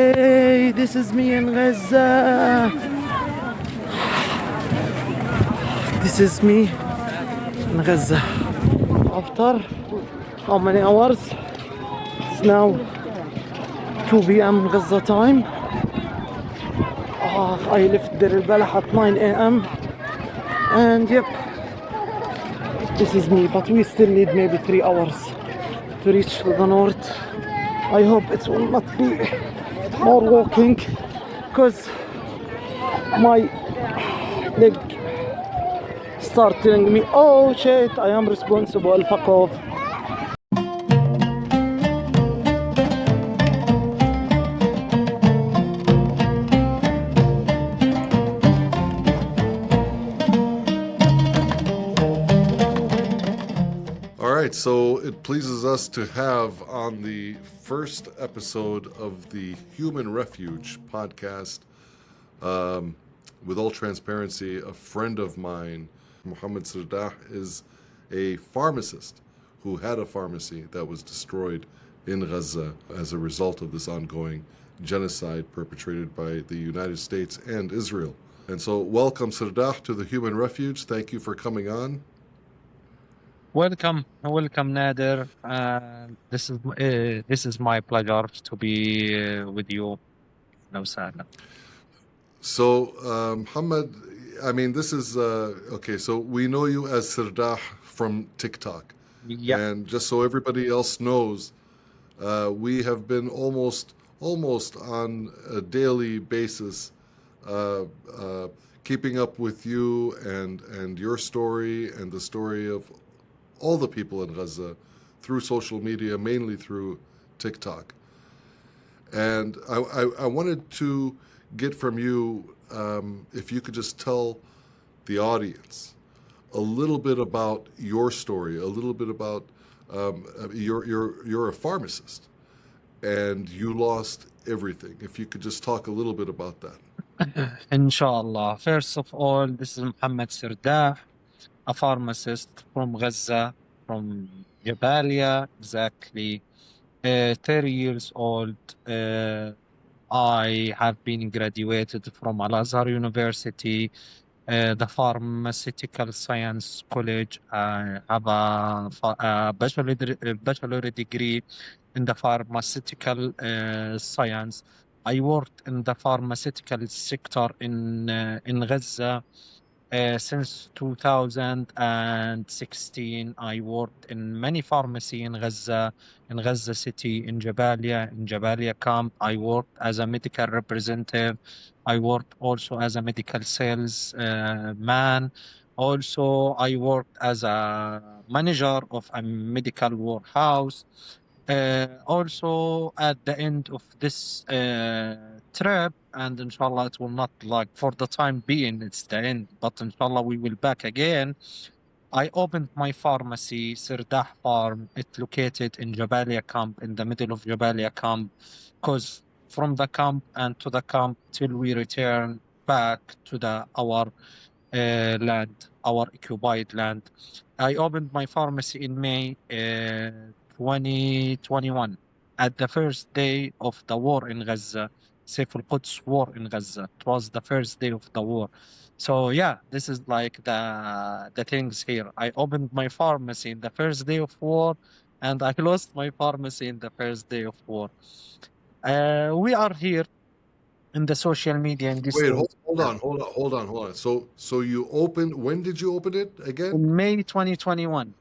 Hey, this is me in Gaza. This is me in Gaza. After how many hours? It's now 2 p.m. Gaza time. I left Deir al-Balah at 9 a.m. And yep, this is me. But we still need maybe 3 hours to reach to the north. I hope it will not be more walking, because my leg start telling me, oh shit, I am responsible, fuck off. All right, so it pleases us to have on the first episode of the Human Refuge podcast, with all transparency, a friend of mine, Mohammed Sirdah, is a pharmacist who had a pharmacy that was destroyed in Gaza as a result of this ongoing genocide perpetrated by the United States and Israel. And so welcome, Sirdah, to the Human Refuge. Thank you for coming on. Welcome, Nader. This is my pleasure to be with you. No, Sahla. So, Muhammad, I mean, this is okay. So we know you as Sirdah from TikTok, Yeah, and just so everybody else knows, we have been almost on a daily basis, keeping up with you and your story and the story of all the people in Gaza through social media, mainly through TikTok. And I wanted to get from you, if you could just tell the audience a little bit about your story, a little bit about you're a pharmacist and you lost everything. If you could just talk a little bit about that. inshallah. First of all, this is Mohammed Sirdah, a pharmacist from Gaza, from Jabalia, exactly. 30 years old. I have been graduated from Al Azhar University, the Pharmaceutical Science College. I have a bachelor degree in the pharmaceutical science. I worked in the pharmaceutical sector in Gaza since 2016. I worked in many pharmacy in Gaza City, in Jabalia camp. I worked as a medical representative. I worked also as a medical sales man. Also, I worked as a manager of a medical warehouse. Also, at the end of this trip, and inshallah, it will not like for the time being, it's the end, but inshallah, we will back again. I opened my pharmacy, Sirdah Farm. It's located in Jabalia camp, in the middle of Jabalia camp, because from the camp and to the camp till we return back to our land, our occupied land. I opened my pharmacy in May 2021, at the first day of the war in Gaza, Saif al-Quds war in Gaza. It was the first day of the war. So yeah, this is like the things here. I opened my pharmacy in the first day of war, and I lost my pharmacy in the first day of war. We are here in the social media in this Wait, age. hold on. So you opened, when did you open it again? In May 2021.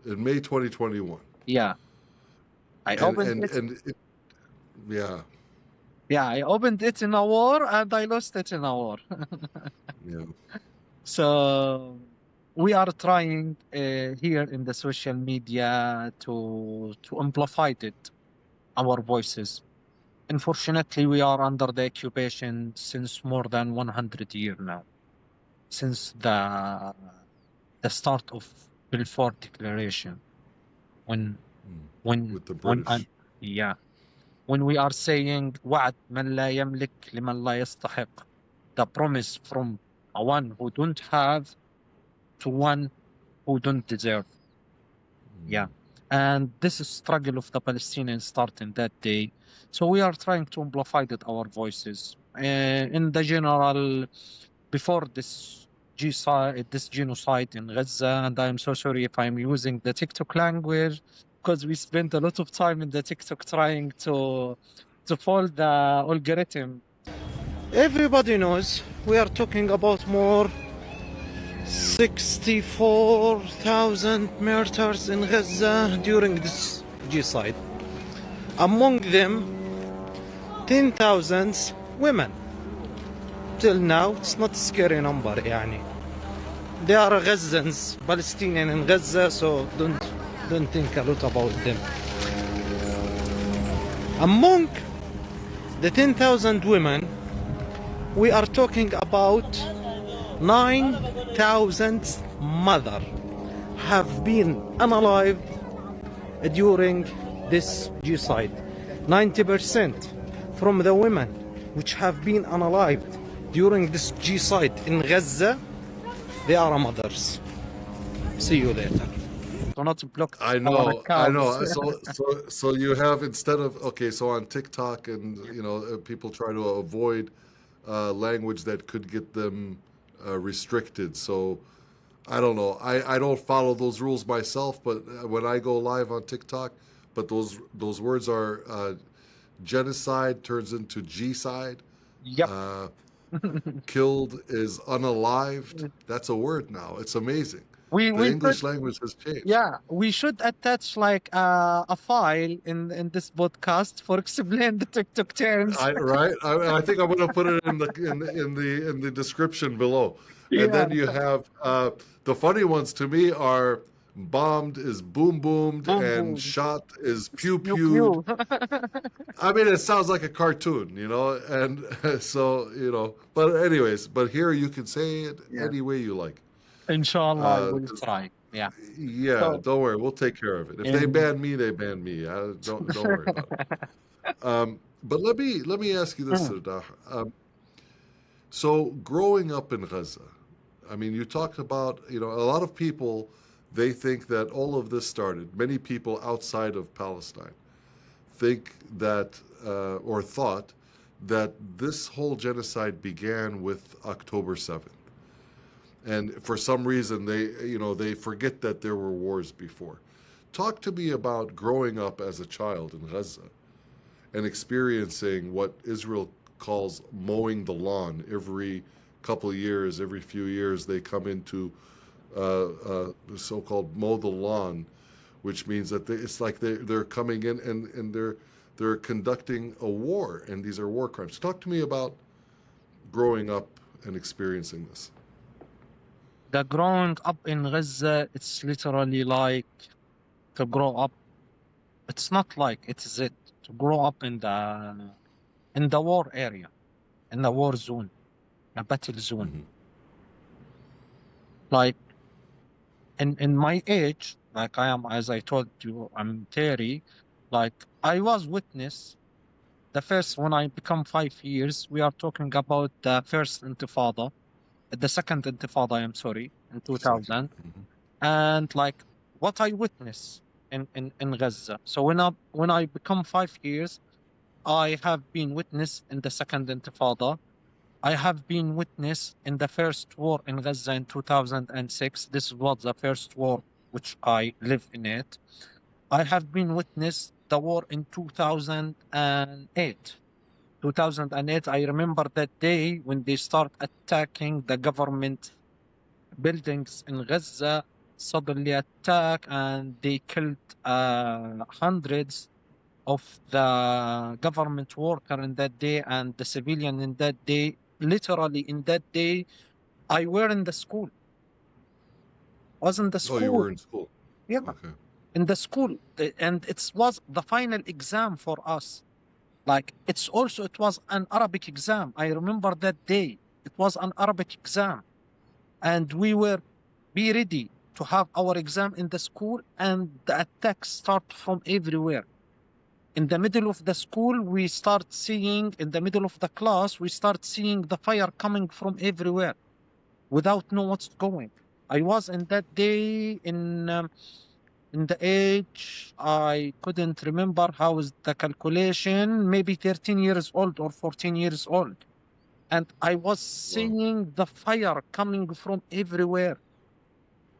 In May 2021. Yeah. I opened it. Yeah. Yeah, I opened it in a war and I lost it in a war. Yeah. So we are trying here in the social media to amplify it, our voices. Unfortunately, we are under the occupation since more than 100 years now, since the start of Balfour Declaration, when With the British. yeah, when we are saying وعد من لا يملك لمن لا يستحق, the promise from a one who don't have to one who don't deserve. Yeah. And this is struggle of the Palestinians starting that day. So we are trying to amplify that our voices. In the general, before this genocide in Gaza, and I'm so sorry if I'm using the TikTok language, because we spent a lot of time in the TikTok trying to follow the algorithm. Everybody knows we are talking about more 64,000 martyrs in Gaza during this genocide. Among them, 10,000 women. Till now, it's not a scary number, يعني. They are Gazans, Palestinian in Gaza, so don't think a lot about them. Among the 10,000 women, we are talking about 9,000 mothers have been unalived during this genocide. 90% from the women which have been unalived during this genocide in Gaza, they are mothers. See you later. Do not block I our know. accounts. So you have, instead of, okay, so on TikTok, and people try to avoid language that could get them restricted. So I don't know. I don't follow those rules myself, but when I go live on TikTok, but those words are genocide turns into G-side. Yep. Killed is unalived. That's a word now. It's amazing. We The English should, language has changed. yeah, we should attach like a file in this podcast for explain the TikTok terms. Right. I think I'm going to put it in the description below. And Yeah. then you have the funny ones to me are bombed is boom boomed, Boom, and boom. shot is pew Pew, pewed. pew. I mean, it sounds like a cartoon, and so, but anyways, but here you can say it Yeah. any way you like. Inshallah, I will 'Cause try. Yeah. yeah, So, don't worry, we'll take care of it. If they in ban me, they ban me. Don't worry about it. But let me ask you this, Sirdah. So growing up in Gaza, I mean, you talked about, a lot of people, they think that all of this started. Many people outside of Palestine think that, or thought that this whole genocide began with October 7th. And for some reason, they forget that there were wars before. Talk to me about growing up as a child in Gaza and experiencing what Israel calls mowing the lawn. Every couple of years, every few years, they come into the so-called mow the lawn, which means that it's like they're coming in and they're conducting a war, and these are war crimes. Talk to me about growing up and experiencing this. the growing up in Gaza, it's literally like to grow up. It's not like it is it to grow up in the war area, in the war zone, the battle zone. Mhm. Like in my age, like I am, as I told you, I'm 30. Like I was witness the first when I become 5 years. We are talking about the first Intifada, the second Intifada. I'm sorry, in 2000, Mhm. and like what I witnessed in Gaza. So when I become 5 years, I have been witness in the second Intifada. I have been witness in the first war in Gaza in 2006. This was the first war which I lived in it. I have been witness the war in 2008. 2008, I remember that day when they start attacking the government buildings in Gaza, suddenly attack, and they killed hundreds of the government worker in that day and the civilian in that day. Literally in that day, I were in the school. Was in the Oh, you school. were in school. Yeah, Okay. in the school. And it was the final exam for us. Like it was an Arabic exam. I remember that day. It was an Arabic exam. And we were be ready to have our exam in the school, and the attacks start from everywhere. In the middle of the school, we start seeing, in the middle of the class, we start seeing the fire coming from everywhere without know what's going. I was in that day in the age, I couldn't remember how is the calculation, maybe 13 years old or 14 years old. And I was Wow. seeing the fire coming from everywhere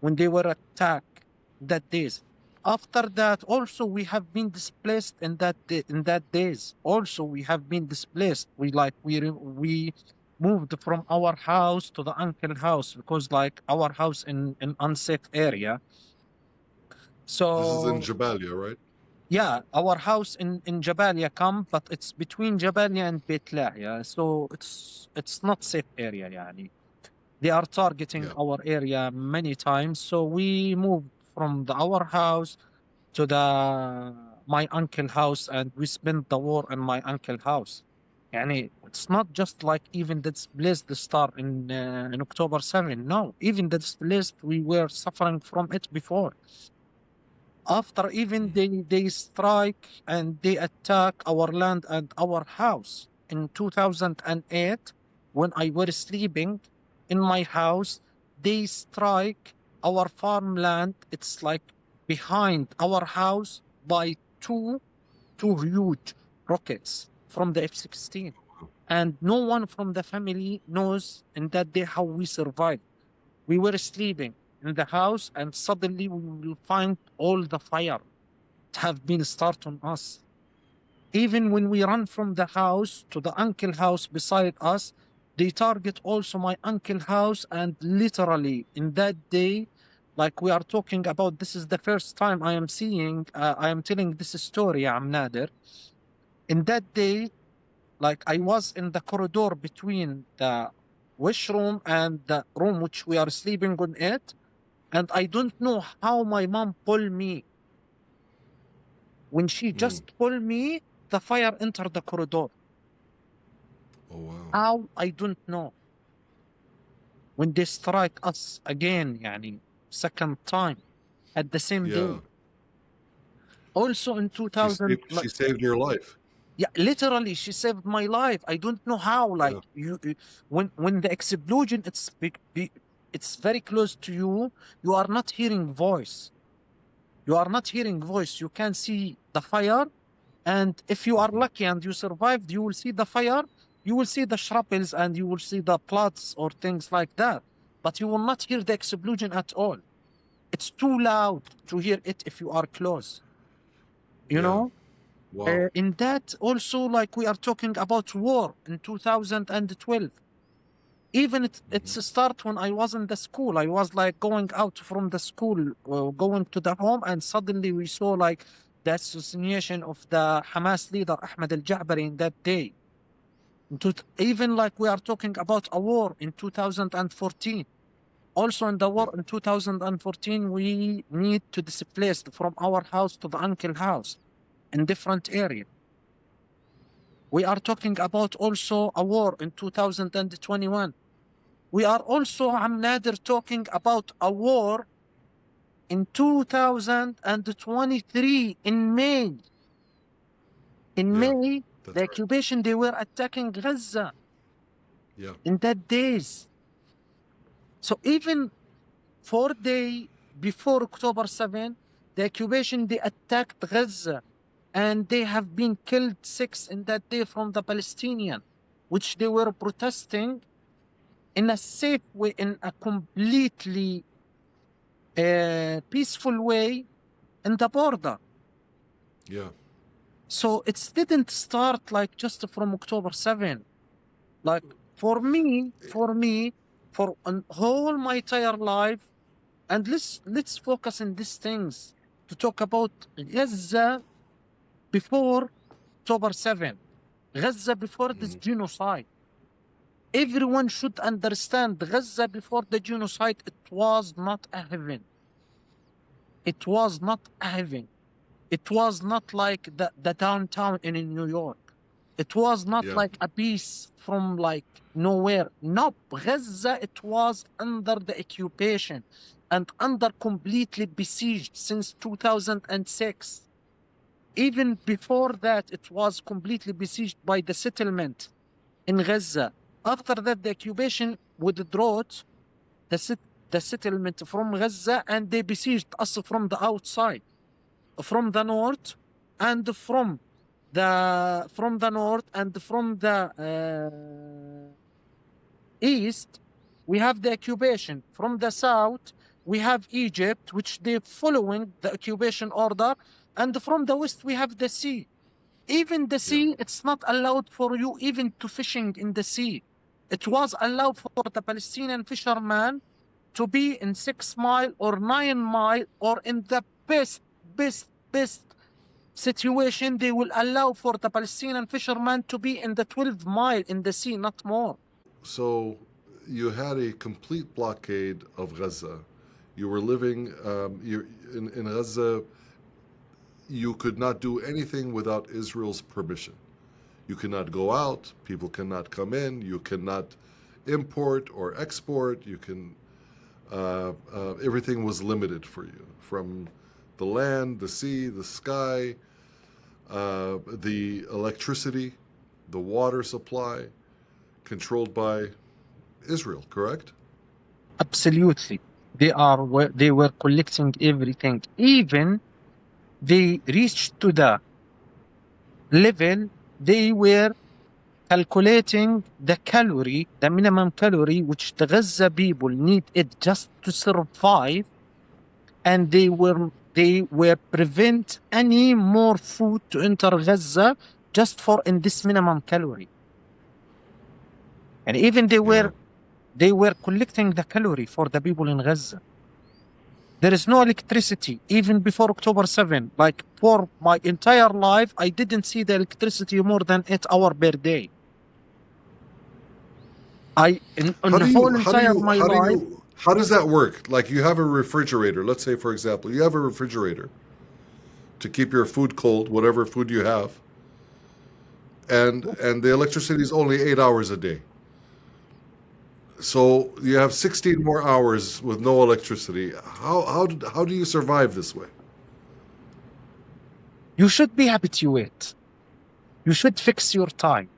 when they were attacked that days. After that, also we have been displaced in that days. Also, we have been displaced. We moved from our house to the uncle house because like our house in unsafe area. This is in So Jabalia, right? yeah, our house in Jabalia camp, but it's between Jabalia and Beit Lahia, so it's not safe area. Yani. They are targeting Yeah. our area many times, so we moved from our house to the my uncle house, and we spent the war in my uncle house. Yani, it's not just like even the displaced start in October 7. No, even the displaced we were suffering from it before. After even they strike and they attack our land and our house in 2008, when I was sleeping in my house, they strike our farmland. It's like behind our house by two huge rockets from the F-16. And no one from the family knows in that day how we survived. We were sleeping in the house, and suddenly we will find all the fire have been started on us. Even when we run from the house to the uncle house beside us, they target also my uncle house. And literally in that day, like we are talking about, this is the first time I am seeing, I am telling this story, I'm Nader. In that day, like I was in the corridor between the washroom and the room which we are sleeping on it. And I don't know how my mom pulled me. When she Mm. just pulled me, the fire entered the corridor. Oh wow. How? I don't know. When they strike us again, yani, second time at the same day. Yeah. Also in 2000, like, She saved your life. yeah, literally, she saved my life. I don't know how. Like Yeah. when the explosion, it's very close to you. You are not hearing voice. You are not hearing voice. You can see the fire. And if you are Mhm. lucky and you survived, you will see the fire, you will see the shrapnels, and you will see the plots or things like that. But you will not hear the explosion at all. It's too loud to hear it if you are close. You Yeah. know, Wow. in that also, like we are talking about war in 2012. Even it's a start when I was in the school. I was like going out from the school, going to the home, and suddenly we saw like the assassination of the Hamas leader Ahmed al-Ja'bari in that day. Even like we are talking about a war in 2014. Also in the Yeah. war in 2014, we need to displace from our house to the uncle house in different area. We are talking about also a war in 2021. We are also, I'm Nader, talking about a war in 2023 in May. In Yeah. May, the That's right. occupation, they were attacking Gaza Yeah. in that days. So even 4 days before October 7, the occupation, they attacked Gaza, and they have been killed 6 in that day from the Palestinian, which they were protesting in a safe way, in a completely peaceful way in the border. Yeah. So it didn't start like just from October 7. Like for me, for an whole my entire life, and let's focus on these things to talk about Gaza before October 7. Gaza before this Mhm. genocide. Everyone should understand Gaza before the genocide, it was not a heaven. It was not a heaven. It was not like the downtown in New York. It was not Yeah. like a piece from like nowhere. No, Gaza, it was under the occupation and under completely besieged since 2006. Even before that, it was completely besieged by the settlement in Gaza. After that, the occupation withdrew. The the settlement from Gaza, and they besieged us from the outside, from the north, and from the north and from the east. We have the occupation. From the south, we have Egypt, which they're following the occupation order, and from the west, we have the sea. Even the sea, it's not allowed for you even to fishing in the sea. It was allowed for the Palestinian fishermen to be in 6 mile or 9 mile, or in the best situation, they will allow for the Palestinian fishermen to be in the 12 mile in the sea, not more. So you had a complete blockade of Gaza. You were living in Gaza. You could not do anything without Israel's permission. You cannot go out. People cannot come in. You cannot import or export. You can. Everything was limited for you, from the land, the sea, the sky, the electricity, the water supply, controlled by Israel. Correct? Absolutely. They were collecting everything. Even they reached to the level they were calculating the minimum calorie which the Gaza people need it just to survive, and they were prevent any more food to enter Gaza just for in this minimum calorie. And even they were collecting the calorie for the people in Gaza. There is no electricity even before October 7. Like, for my entire life, I didn't see the electricity more than 8 hours per day. How does that work? Like, you have a refrigerator. Let's say, for example, you have a refrigerator to keep your food cold, whatever food you have, and the electricity is only 8 hours a day. So you have 16 more hours with no electricity. How do you survive this way? You should be habituated. You should fix your time.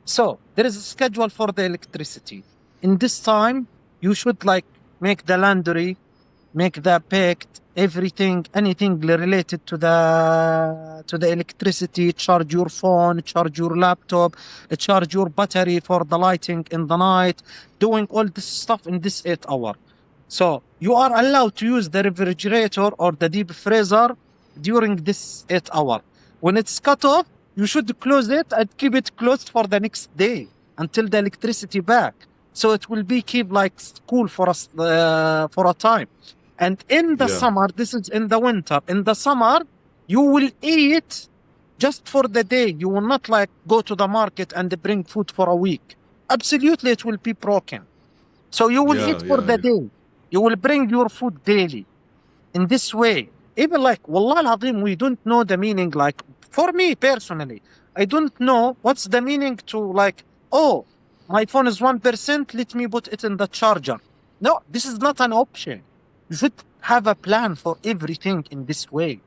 So there is a schedule for the electricity. In this time, you should like make the laundry, make the pact, everything, anything related to the electricity, charge your phone, charge your laptop, charge your battery for the lighting in the night, doing all this stuff in this 8 hours. So you are allowed to use the refrigerator or the deep freezer during this 8 hours. When it's cut off, you should close it and keep it closed for the next day until the electricity back. So it will be keep like cool for us for a time. And in the summer, this is in the winter. In the summer, you will eat just for the day. You will not like go to the market and bring food for a week. Absolutely, it will be broken. So you will eat for the day. You will bring your food daily. In this way, even like, Wallah al-Azim, we don't know the meaning. Like, for me personally, I don't know what's the meaning to like, oh, my phone is 1%, let me put it in the charger. No, this is not an option. You should have a plan for everything in this way.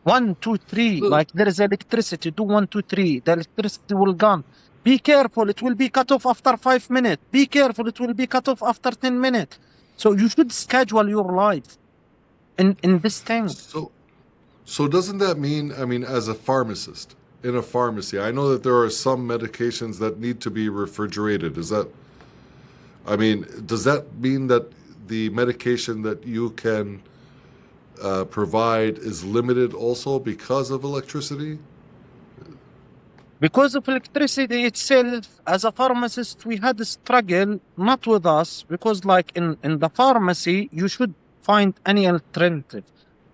1, 2, 3, like there is electricity, do 1, 2, 3, the electricity will gone. Be careful, it will be cut off after 5 minutes. Be careful, it will be cut off after 10 minutes. So you should schedule your life in this thing. So doesn't that mean, I mean, as a pharmacist, in a pharmacy, I know that there are some medications that need to be refrigerated. Does that mean that the medication that you can provide is limited also because of electricity? Because of electricity itself, as a pharmacist, we had a struggle, not with us, because like in the pharmacy, you should find any alternative.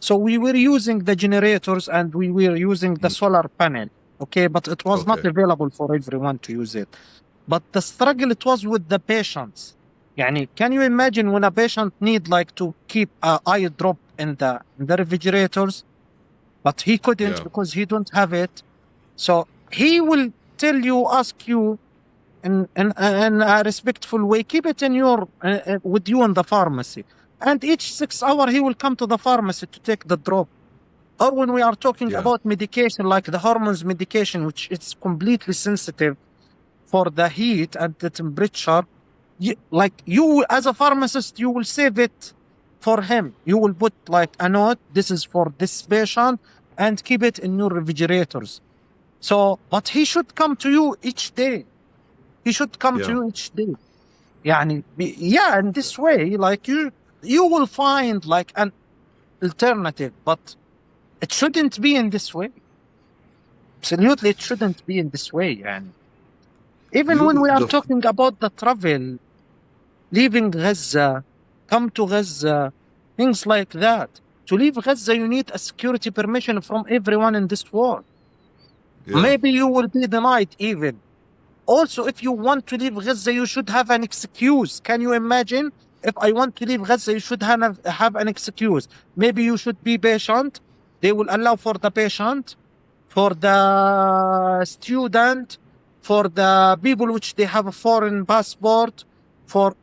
So we were using the generators and we were using the solar panel, okay? But it was not available for everyone to use it. But the struggle, it was with the patients. Yani, can you imagine when a patient need like to keep an eye drop in the refrigerators, but he couldn't because he don't have it. So he will ask you in a respectful way, keep it in your with you in the pharmacy. And each 6 hours he will come to the pharmacy to take the drop. Or when we are talking about medication, like the hormones medication, which is completely sensitive for the heat and the temperature, like you as a pharmacist, you will save it for him. You will put like a note, this is for this patient, and keep it in your refrigerators. So, but he should come to you each day. He should come to Yeah. you each day. يعني, yeah, in this way, like you will find like an alternative, but it shouldn't be in this way. Absolutely, it shouldn't be in this way. And even when we are talking about the travel, leaving Gaza, come to Gaza, things like that. To leave Gaza, you need a security permission from everyone in this world. Yeah. Maybe you will be denied even. Also, if you want to leave Gaza, you should have an excuse. Can you imagine? If I want to leave Gaza, you should have an excuse. Maybe you should be patient. They will allow for the patient, for the student, for the people which they have a foreign passport, for,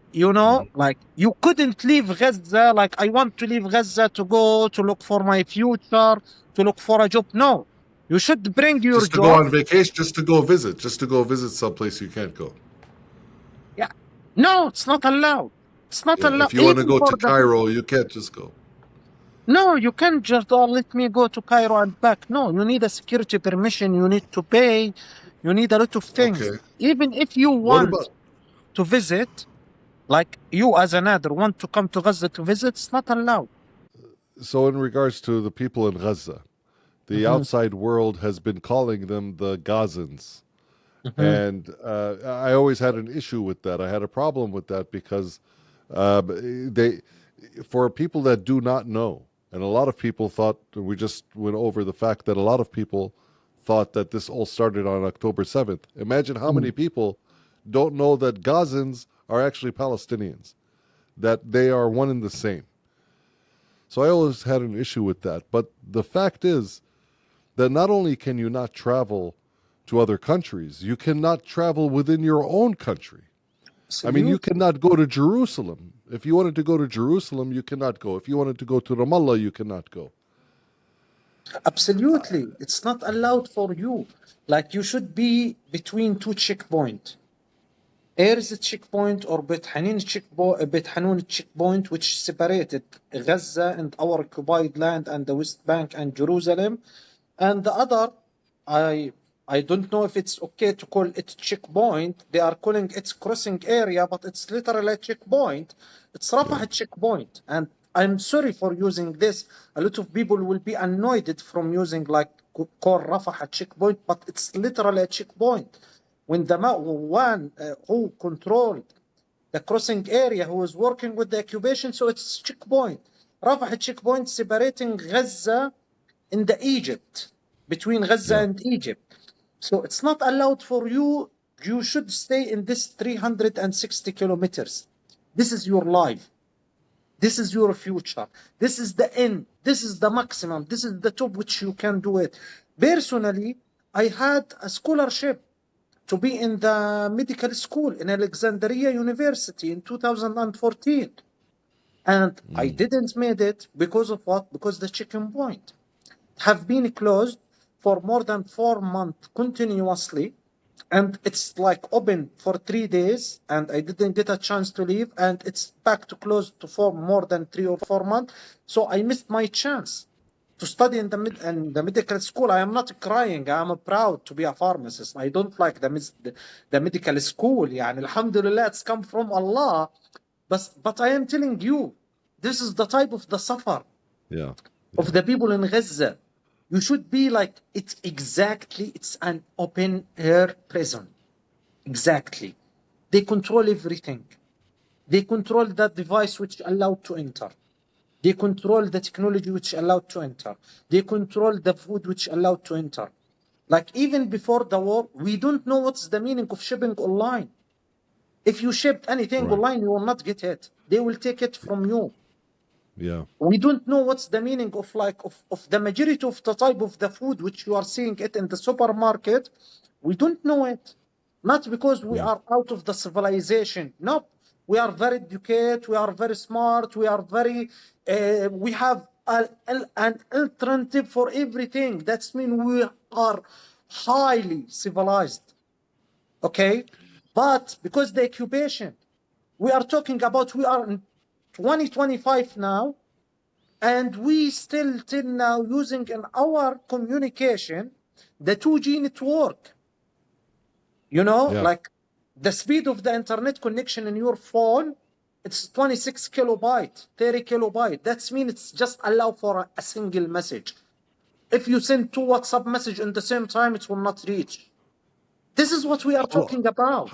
like you couldn't leave Gaza. Like, I want to leave Gaza to go to look for my future, to look for a job. No, you should bring your Just to go job. on vacation, just to go visit someplace you can't go. Yeah. No, it's not allowed. It's not Yeah. allowed. If you want to Even go for to the Cairo, you can't just go. No, you can't just, oh, let me go to Cairo and back. No, you need a security permission. You need to pay. You need a lot of things. Okay. Even if you What want about to visit, like you as an Nader want to come to Gaza to visit, it's not allowed. so in regards to the people in Gaza, the Mhm, outside world has been calling them the Gazans. mhm, And I always had an issue with that. I had a problem with that because they, for people that do not know, and a lot of people thought, we just went over the fact that a lot of people thought that this all started on October 7th. Imagine how many mhm. people don't know that Gazans are actually Palestinians, that they are one and the same. So I always had an issue with that. But the fact is that not only can you not travel to other countries, you cannot travel within your own country. I mean, you Absolutely. cannot go to Jerusalem. If you wanted to go to Jerusalem, you cannot go. If you wanted to go to Ramallah, you cannot go. Absolutely. It's not allowed for you. Like, you should be between two checkpoints. Erz checkpoint or Bet Hanun checkpoint, which separated Gaza and our occupied land and the West Bank and Jerusalem. And the other, I I don't know if it's okay to call it checkpoint. They are calling it crossing area, but it's literally a checkpoint. It's Yeah. Rafah checkpoint. And I'm sorry for using this. A lot of people will be annoyed from using like call Rafah a checkpoint, but it's literally a checkpoint. When the one who controlled the crossing area, who was working with the occupation, so it's checkpoint. Rafah checkpoint separating Gaza in the Egypt, between Gaza Yeah. and Egypt. So it's not allowed for you. You should stay in this 360 kilometers. This is your life. This is your future. This is the end. This is the maximum. This is the top which you can do it. Personally, I had a scholarship to be in the medical school in Alexandria University in 2014. And I didn't made it because of what? Because the checkpoint have been closed for more than 4 months continuously. And it's like open for 3 days, and I didn't get a chance to leave, and it's back to close to for more than 3 or 4 months. So I missed my chance to study in the medical school. I am not crying. I am proud to be a pharmacist. I don't like the medical school. Yani, alhamdulillah, it's come from Allah. But I am telling you, this is the type of the suffer Yeah. of the people in Gaza. You should be like, it's exactly, it's an open air prison. Exactly. They control everything. They control that device which allowed to enter. They control the technology which allowed to enter. They control the food which allowed to enter. Like, even before the war, we don't know what's the meaning of shipping online. If you shipped anything Right. online, you will not get it. They will take it from you. Yeah. We don't know what's the meaning of of the majority of the type of the food which you are seeing it in the supermarket. We don't know it. Not because we Yeah. are out of the civilization. No, we are very educated, we are very smart, we are very we have an alternative for everything. That's mean we are highly civilized. Okay? But because the occupation, We are talking about, we are in 2025 now, and we still till now using in our communication the 2G network. You know, Yeah. like the speed of the internet connection in your phone, it's 26 kilobyte, 30 kilobyte. That means it's just allow for a single message. If you send 2 WhatsApp messages at the same time, it will not reach. This is what we are How, talking about.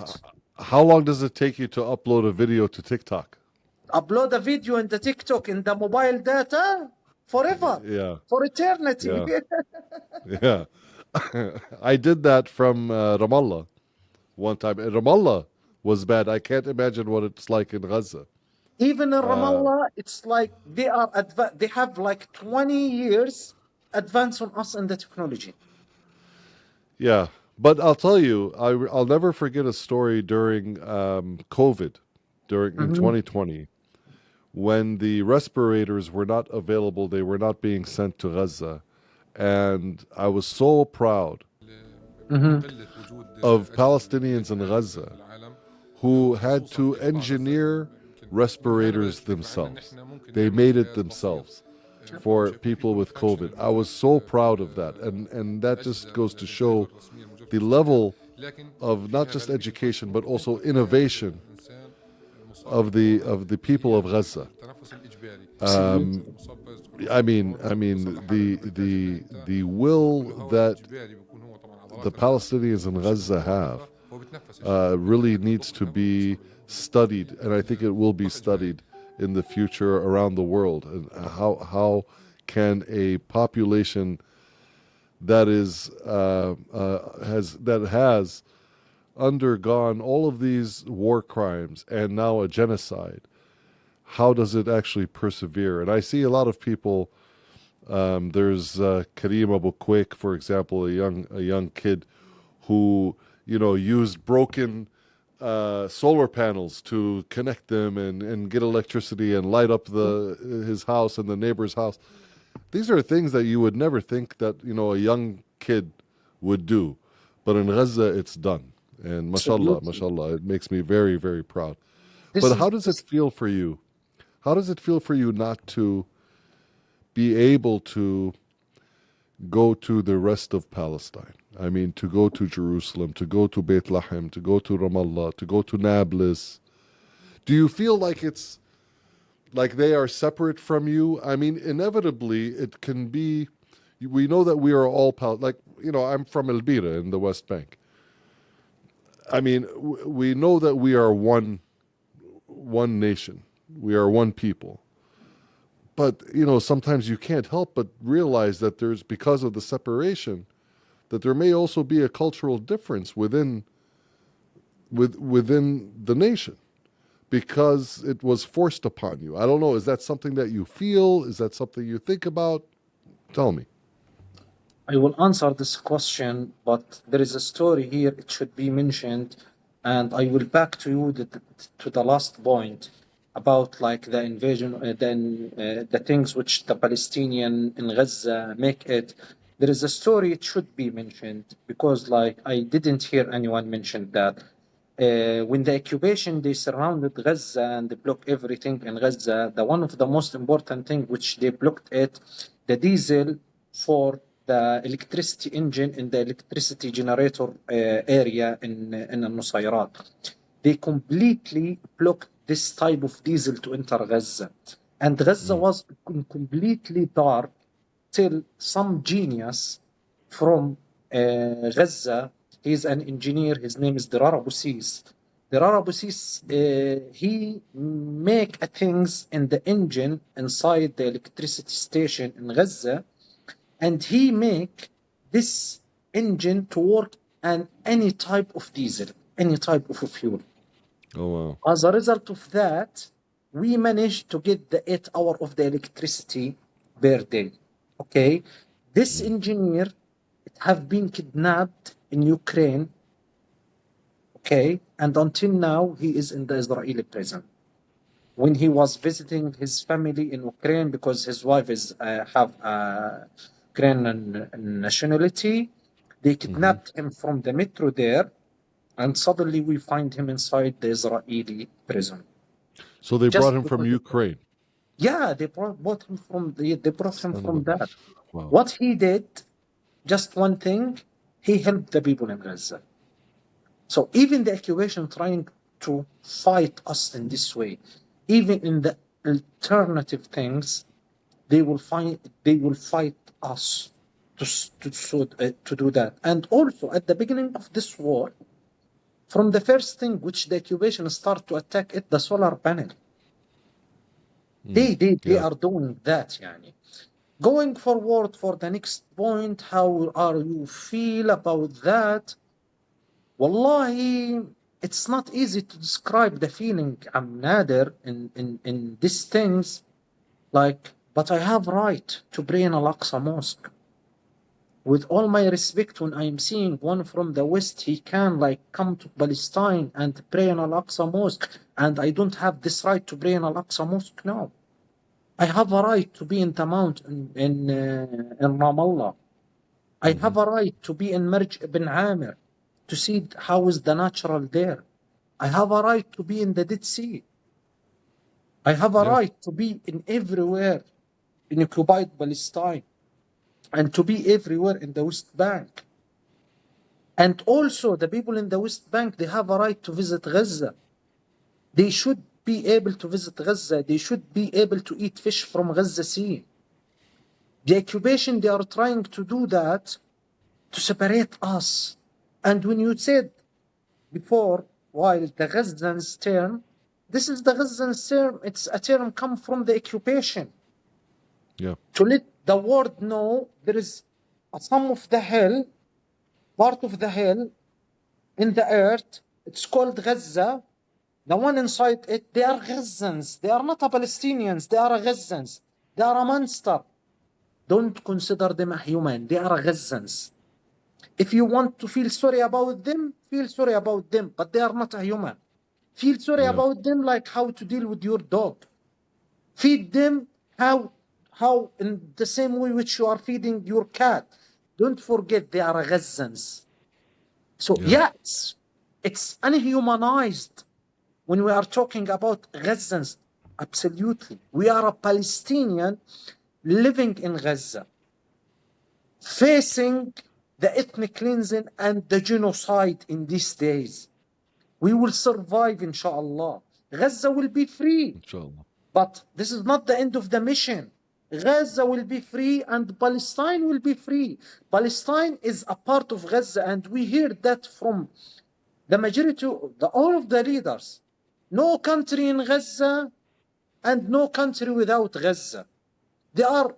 how long does it take you to upload a video to TikTok? Upload a video in the TikTok in the mobile data forever, Yeah. for eternity. Yeah. Yeah. I did that from Ramallah one time. And Ramallah was bad. I can't imagine what it's like in Gaza. Even in Uh, Ramallah, it's like they have like 20 years advance on us in the technology. yeah. But I'll tell you, I'll never forget a story during COVID, in 2020, when the respirators were not available. They were not being sent to Gaza. And I was so proud of Palestinians in Gaza who had to engineer respirators themselves. They made it themselves for people with COVID. I was so proud of that. And that just goes to show the level of not just education but also innovation of the people of Gaza. I mean the will that the Palestinians in Gaza have really needs to be studied, and I think it will be studied in the future around the world. And how can a population that has undergone all of these war crimes and now a genocide, how does it actually persevere? And I see a lot of people. There's Karim Abu Quake, for example, a young kid who used broken solar panels to connect them and get electricity and light up his house and the neighbor's house. These are things that you would never think that a young kid would do, but in Gaza it's done. And mashallah, mashallah, it makes me very, very proud. But how does it feel for you? How does it feel for you not to be able to go to the rest of Palestine? I mean, to go to Jerusalem, to go to Beit Lahem, to go to Ramallah, to go to Nablus. Do you feel like it's like they are separate from you? I mean, inevitably, it can be. We know that we are all I'm from El Bira in the West Bank. I mean, we know that we are one nation. We are one people. But, sometimes you can't help but realize that because of the separation, that there may also be a cultural difference within the nation because it was forced upon you. I don't know. Is that something that you feel? Is that something you think about? Tell me. I will answer this question, but there is a story here. It should be mentioned, and I will back to you to the last point about like the invasion, the things which the Palestinian in Gaza make it. There is a story. It should be mentioned because like I didn't hear anyone mention that. When the occupation, they surrounded Gaza and they blocked everything in Gaza. One of the most important thing which they blocked the diesel for the electricity engine in the electricity generator area in Al-Nusayrat. They completely blocked this type of diesel to enter Gaza. And Gaza was completely dark till some genius from Gaza. He's an engineer. His name is Dirar Abu Sis. Dirar Abu Sis, he make things in the engine inside the electricity station in Gaza, and he make this engine to work on any type of diesel, any type of fuel. Oh, wow. As a result of that, we managed to get the 8 hours of the electricity per day. Okay, this engineer have been kidnapped in Ukraine. Okay, and until now he is in the Israeli prison. When he was visiting his family in Ukraine, because his wife is have Ukrainian nationality, they kidnapped him from the metro there, and suddenly we find him inside the Israeli prison. So they just brought him from because Ukraine. yeah, they brought him from they brought him Son of from a that. bitch. Wow. What he did, just one thing, he helped the people in Gaza. So even the accusation trying to fight us in this way, even in the alternative things, they will fight us to do that. And also at the beginning of this war, from the first thing which the accusation start to attack it, the solar panel. They Yeah. are doing that, yani. Going forward for the next point, how are you feel about that? Wallahi, it's not easy to describe the feeling I'm nadir in these things. Like, but I have right to pray in Al-Aqsa Mosque. With all my respect, when I'm seeing one from the West, he can like come to Palestine and pray in Al-Aqsa Mosque, and I don't have this right to pray in Al-Aqsa Mosque now. I have a right to be in the mountain in Ramallah. I have a right to be in Marj ibn Amir to see how is the natural there. I have a right to be in the Dead Sea. I have a Yeah. right to be in everywhere in occupied Palestine and to be everywhere in the West Bank. And also the people in the West Bank, they have a right to visit Gaza. They should be able to visit Gaza. They should be able to eat fish from Gaza Sea. The occupation, they are trying to do that to separate us. And when you said before, while the Gazans term, this is the Gazans term, it's a term come from the occupation. Yeah. To let the world know there is some of the hell, part of the hell in the earth, it's called Gaza. The one inside it, they are Gazans. They are not a Palestinians, they are Gazans. They are a monster. Don't consider them a human, they are Gazans. If you want to feel sorry about them, feel sorry about them, but they are not a human. Feel sorry Yeah. about them like how to deal with your dog. Feed them how in the same way which you are feeding your cat. Don't forget they are Gazans. So Yeah. it's unhumanized when we are talking about Gazans. Absolutely. We are a Palestinian living in Gaza, facing the ethnic cleansing and the genocide in these days. We will survive, inshallah. Gaza will be free. Inshallah. But this is not the end of the mission. Gaza will be free and Palestine will be free. Palestine is a part of Gaza, and we hear that from the majority, all of the leaders. No country in Gaza and no country without Gaza.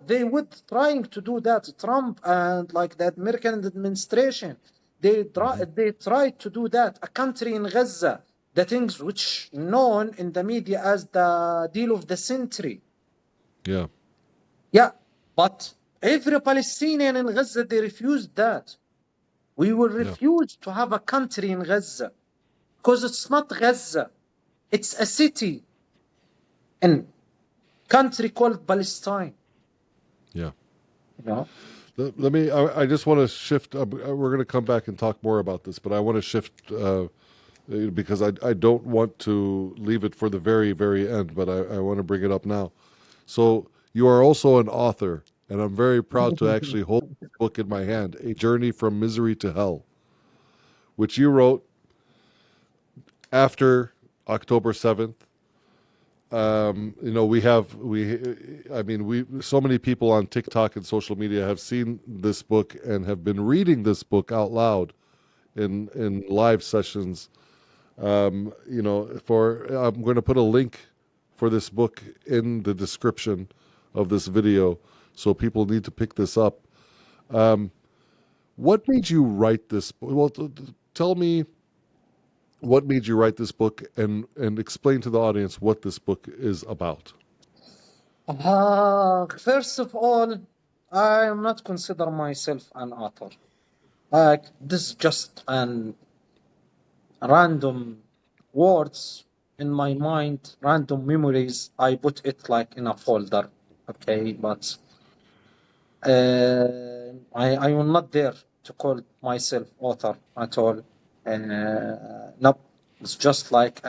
They would trying to do that. Trump and like the American administration, they tried to do that. A country in Gaza, the things which known in the media as the deal of the century. Yeah. Yeah, but every Palestinian in Gaza, they refused that. We will refuse to have a country in Gaza because it's not Gaza. It's a city and country called Palestine. Yeah. You know? Let me. I just want to shift. We're going to come back and talk more about this, but I want to shift because I don't want to leave it for the very, very end, but I want to bring it up now. So you are also an author, and I'm very proud to actually hold this book in my hand, A Journey from Misery to Hell, which you wrote after October 7th. You know, so many people on TikTok and social media have seen this book and have been reading this book out loud in live sessions. You know, I'm going to put a link for this book in the description of this video, so people need to pick this up. What made you write this book? Well, tell me what made you write this book, and explain to the audience what this book is about. First of all, I am not consider myself an author. This is just an random words in my mind, random memories. I put it like in a folder, okay? But I am not there to call myself author at all. No, it's just like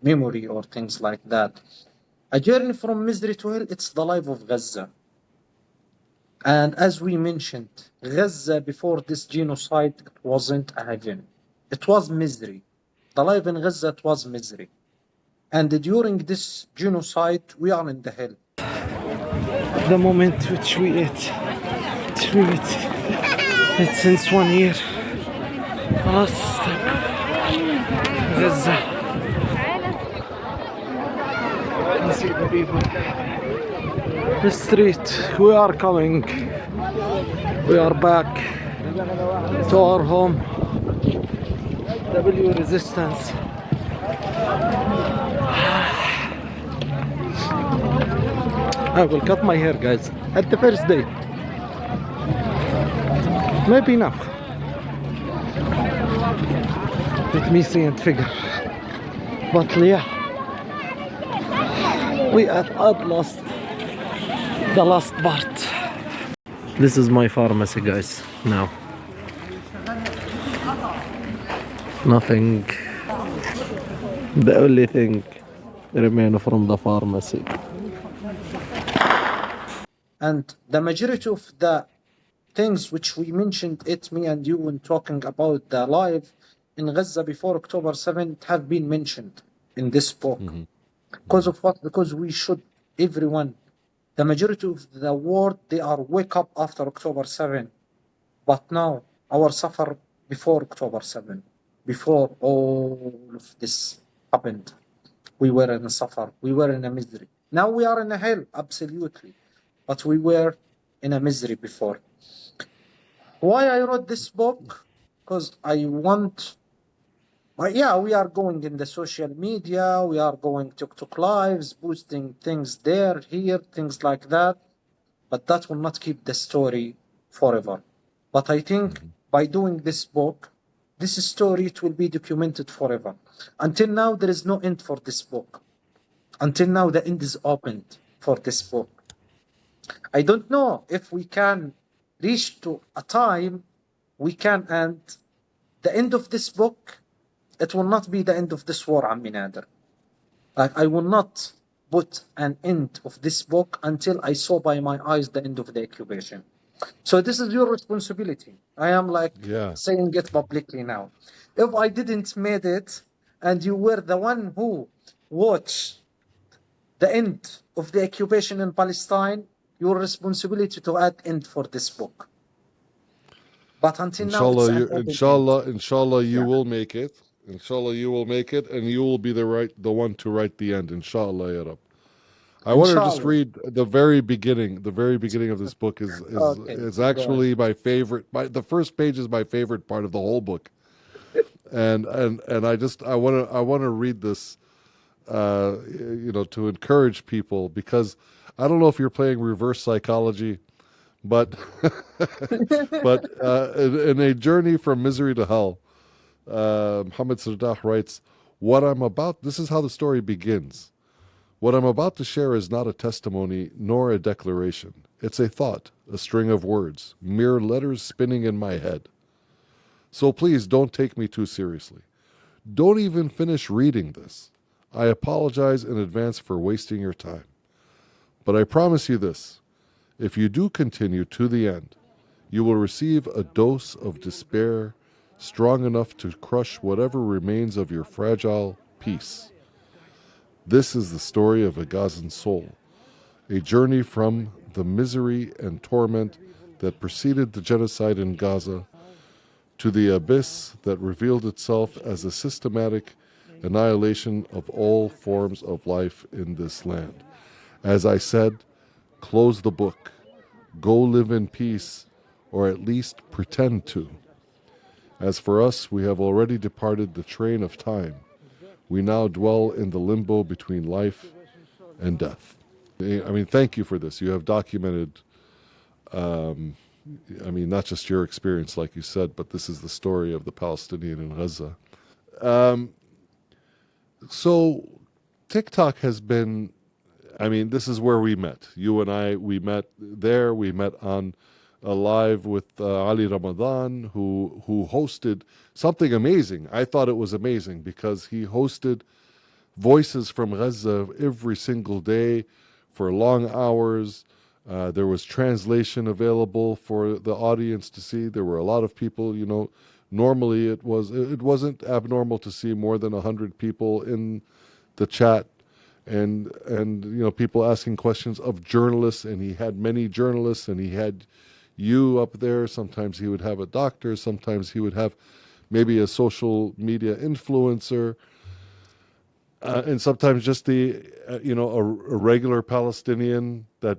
memory or things like that. A journey from misery to hell, it's the life of Gaza. And as we mentioned, Gaza before this genocide, it wasn't a heaven. It was misery. The life in Gaza, it was misery. And during this genocide, we are in the hell. The moment which we ate, it's since 1 year. خلاص Gaza. You see the people. The street, we are coming. We are back to our home. W resistance. I will cut my hair, guys, at the first day. Maybe now. Let me see and figure. But yeah, we are at last. The last part. This is my pharmacy, guys. Now, nothing. The only thing remain from the pharmacy. And the majority of the things which we mentioned, me and you, when talking about the life in Gaza before October 7th, have been mentioned in this book. Because of what? Because we should, everyone, the majority of the world, they are wake up after October 7. But now, our suffer before October 7, before all of this happened. We were in a suffer, we were in a misery. Now we are in a hell, absolutely. But we were in a misery before. Why I wrote this book? Because I want... yeah, we are going in the social media, we are going TikTok lives, boosting things there, here, things like that. But that will not keep the story forever. But I think by doing this book, this story, it will be documented forever. Until now, there is no end for this book. Until now, the end is opened for this book. I don't know if we can reach to a time we can end the end of this book. It will not be the end of this war, Ammi Nader. Like, I will not put an end of this book until I saw by my eyes the end of the occupation. So this is your responsibility. I am saying it publicly now. If I didn't made it and you were the one who watched the end of the occupation in Palestine, your responsibility to add end for this book. But until now, inshallah, you will make it. Inshallah, you will make it, and you will be the one to write the end. Inshallah, ya Rab. I want to just read the very beginning. The very beginning of this book is actually my favorite. The first page is my favorite part of the whole book, and I want to read this, to encourage people, because I don't know if you're playing reverse psychology, but in a journey from misery to hell, Mohammed Sirdah writes, this is how the story begins. What I'm about to share is not a testimony nor a declaration. It's a thought, a string of words, mere letters spinning in my head. So please don't take me too seriously. Don't even finish reading this. I apologize in advance for wasting your time. But I promise you this, if you do continue to the end, you will receive a dose of despair strong enough to crush whatever remains of your fragile peace. This is the story of a Gazan soul, a journey from the misery and torment that preceded the genocide in Gaza to the abyss that revealed itself as a systematic annihilation of all forms of life in this land. As I said, close the book, go live in peace, or at least pretend to. As for us, we have already departed the train of time. We now dwell in the limbo between life and death. I mean, thank you for this. You have documented, not just your experience, like you said, but this is the story of the Palestinian in Gaza. So TikTok has been, this is where we met. You and I, we met there. We met on live with Ali Ramadan, who hosted something amazing. I thought it was amazing because he hosted voices from Gaza every single day for long hours. There was translation available for the audience to see. There were a lot of people, normally it wasn't abnormal to see more than 100 people in the chat, and people asking questions of journalists, and he had many journalists, and he had you up there. Sometimes he would have a doctor, sometimes he would have maybe a social media influencer, and sometimes just a regular Palestinian that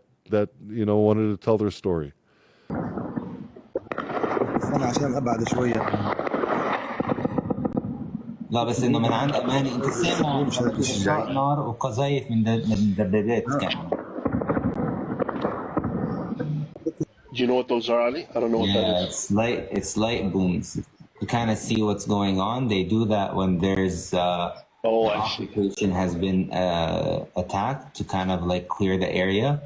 wanted to tell their story. انا عشان ابعد شويه لا بس انه من عند اماني انت سامع اطلاق نار وقذايف من دبابات كمان. Do you know what those are, Ali? I don't know what that Yeah, is. it's light booms to kind of see what's going on. They do that when there's Oh, the I see. occupation has been attacked to kind of like clear the area,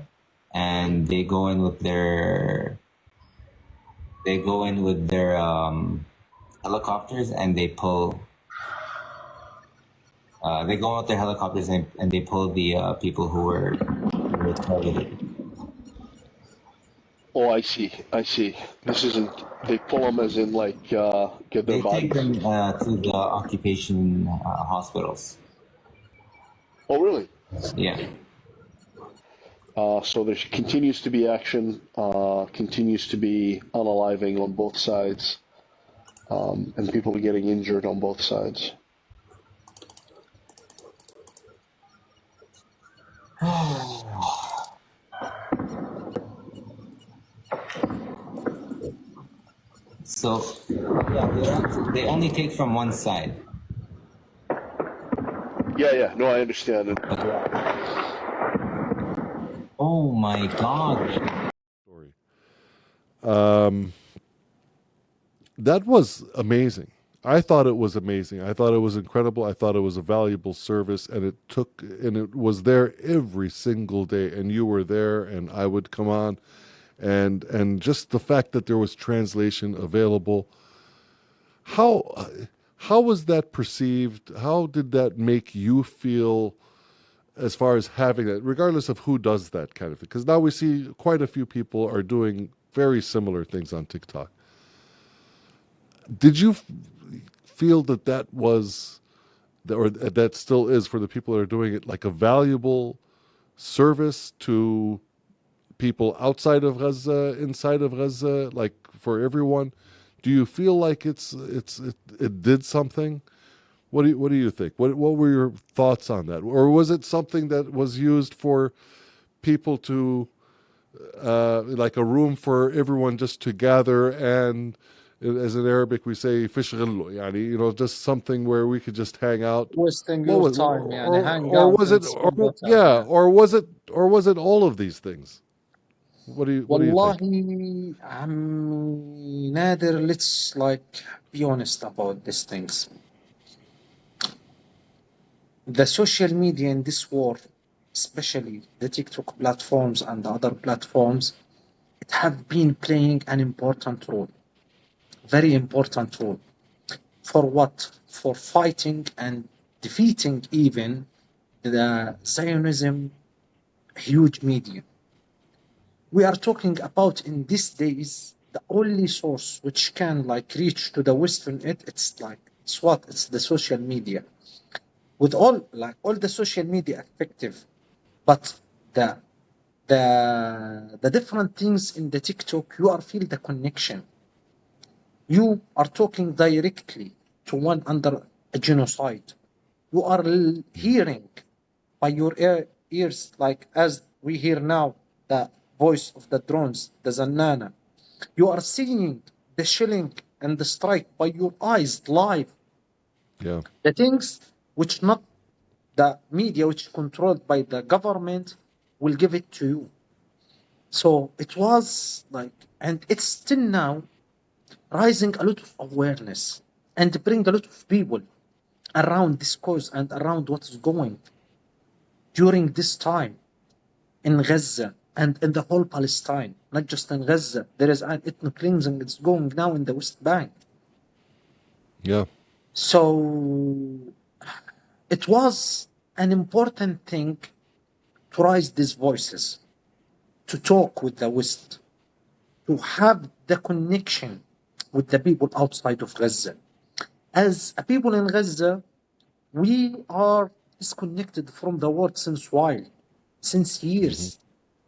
and they go in with their helicopters and they pull. They go out their helicopters and they pull the people who were targeted. Oh, I see. I see. This isn't. They pull them as in like get their They take bodies. them to the occupation hospitals. Oh, really? Yeah. So there continues to be action, continues to be unaliving on both sides, and people are getting injured on both sides. So, yeah, they only take from one side. Yeah. No, I understand it. Oh my God. Story. That was amazing. I thought it was amazing. I thought it was incredible. I thought it was a valuable service, and it was there every single day, and you were there, and I would come on, and just the fact that there was translation available. How was that perceived? How did that make you feel as far as having that, regardless of who does that kind of thing? Because now we see quite a few people are doing very similar things on TikTok. Did you feel that was, or that still is for the people that are doing it, like a valuable service to people outside of Gaza, inside of Gaza, like for everyone? Do you feel like it did something? What do you think? What were your thoughts on that? Or was it something that was used for people to like a room for everyone just to gather, and as in Arabic we say fishghillu, yani, just something where we could just hang out, wasting your time, يعني hang or out was and it, spend your time. yeah, or was it all of these things? What do you والله think? عمي نادر, let's like be honest about these things. The social media in this war, especially the TikTok platforms and the other platforms, it have been playing an important role, very important role. For what? For fighting and defeating even the Zionism huge media. We are talking about in these days the only source which can like reach to the Western it's the social media. With all the social media effective, but the different things in the TikTok, you are feel the connection. You are talking directly to one under a genocide. You are hearing by your ears, like as we hear now, the voice of the drones, the Zannana. You are seeing the shelling and the strike by your eyes live. Yeah. The things which not the media, which is controlled by the government, will give it to you. So it was like, and it's still now rising a lot of awareness and bring a lot of people around this cause and around what is going during this time in Gaza and in the whole Palestine, not just in Gaza. There is an ethnic cleansing that's going now in the West Bank. Yeah. So it was an important thing to raise these voices, to talk with the West, to have the connection with the people outside of Gaza. As a people in Gaza, we are disconnected from the world since while, since years.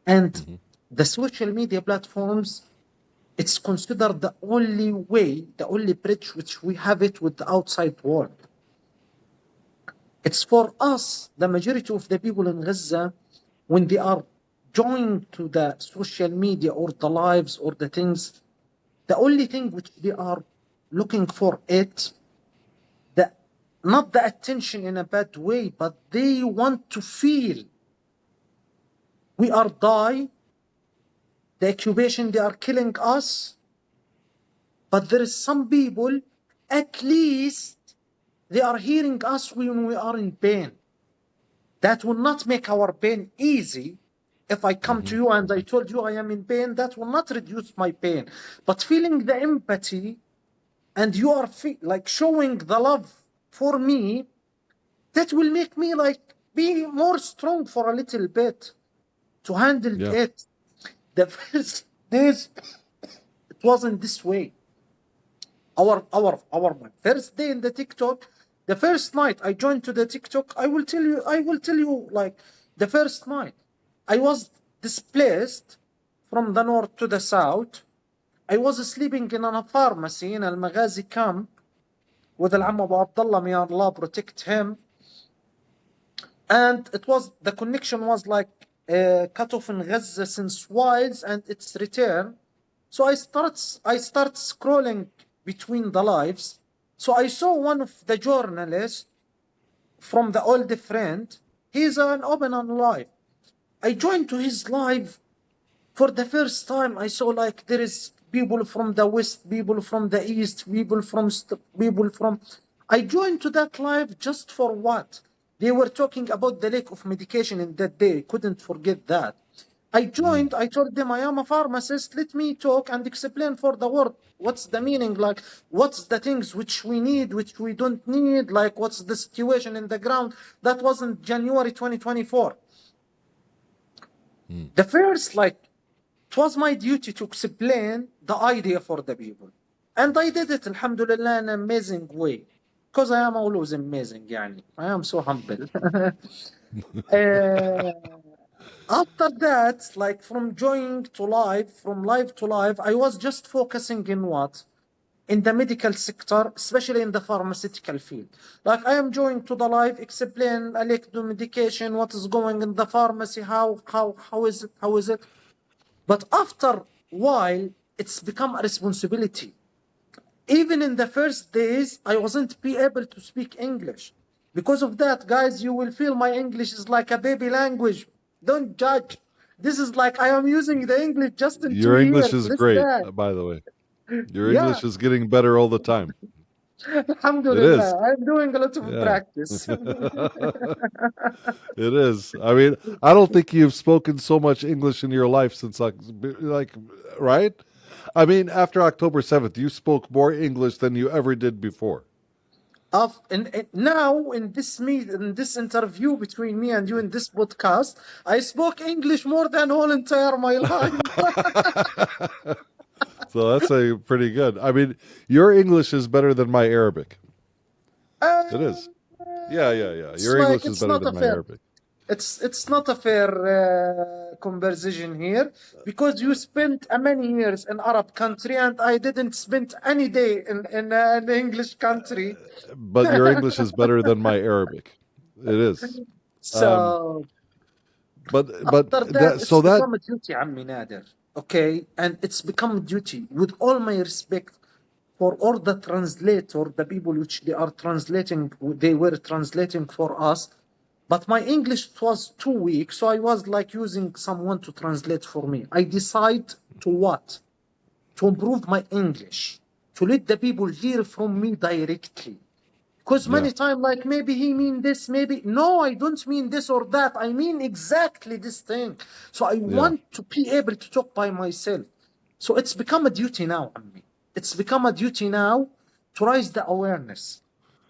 And the social media platforms, it's considered the only way, the only bridge which we have it with the outside world. It's for us, the majority of the people in Gaza, when they are joined to the social media or the lives or the things, the only thing which they are looking for it, not the attention in a bad way, but they want to feel we are dying, the occupation, they are killing us, but there is some people, at least they are hearing us when we are in pain. That will not make our pain easy. If I come to you and I told you I am in pain, that will not reduce my pain. But feeling the empathy and you are like showing the love for me, that will make me like be more strong for a little bit to handle it. The first days, it wasn't this way. My first day in the TikTok, the first night I joined to the TikTok, I will tell you like the first night, I was displaced from the north to the south. I was sleeping in a pharmacy in Al-Maghazi camp with Al-Am Abu Abdullah, may Allah protect him. And the connection was like cut off in Gaza since whiles and its return. So I start scrolling between the lives. So I saw one of the journalists from the old friend. He's an open on live. I joined to his live. For the first time, I saw like there is people from the West, people from the East, people from. I joined to that live just for what? They were talking about the lack of medication in that day. Couldn't forget that. I joined, I told them I am a pharmacist. Let me talk and explain for the world what's the meaning, like what's the things which we need, which we don't need, like what's the situation in the ground. That wasn't January 2024. The first, like, it was my duty to explain the idea for the people. And I did it, alhamdulillah, in an amazing way. Because I am always amazing, yani. I am so humble. After that, like from joining to live, from live to live, I was just focusing in what? In the medical sector, especially in the pharmaceutical field. Like I am joining to the live, explain the medication, what is going in the pharmacy, how is it? But after a while, it's become a responsibility. Even in the first days, I wasn't be able to speak English. Because of that, guys, you will feel my English is like a baby language. Don't judge. This is like I am using the English just in 2 years. Your English is great, by the way. Your English is getting better all the time. Alhamdulillah. I'm doing a lot of practice. It is. I mean, I don't think you've spoken so much English in your life since like right? I mean, after October 7th, you spoke more English than you ever did before. Now in this interview between me and you in this podcast, I spoke English more than whole entire my life. So that's pretty good. I mean, your English is better than my Arabic. It is. Yeah. Your English is better than my Arabic. It's not a fair conversation here because you spent many years in Arab country and I didn't spend any day in an English country. But your English is better than my Arabic. It is. So, but it's become a duty, Ammi Nader. Okay, and it's become a duty. With all my respect for all the translator, the people which they were translating for us. But my English was too weak, so I was like using someone to translate for me. I decided to what? To improve my English, to let the people hear from me directly. Because many times, like maybe he mean this, maybe no, I don't mean this or that. I mean exactly this thing. So I want to be able to talk by myself. So it's become a duty now, Ammi. It's become a duty now to raise the awareness,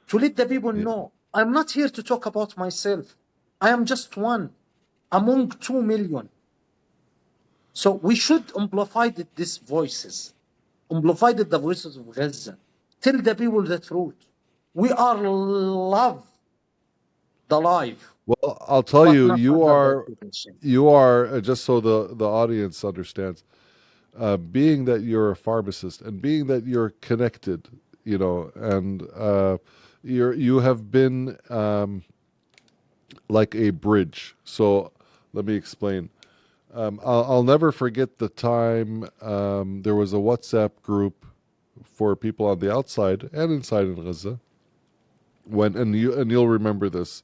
to let the people know. I'm not here to talk about myself. I am just one among 2 million. So we should amplify these voices, amplify the voices of Gaza. Tell the people the truth. We are love the life, Well, I'll tell but you, not under the occupation. you are just so the audience understands. Being that you're a pharmacist and being that you're connected, and you have been like a bridge. So let me explain. I'll never forget the time there was a WhatsApp group for people on the outside and inside in Gaza. You'll remember this.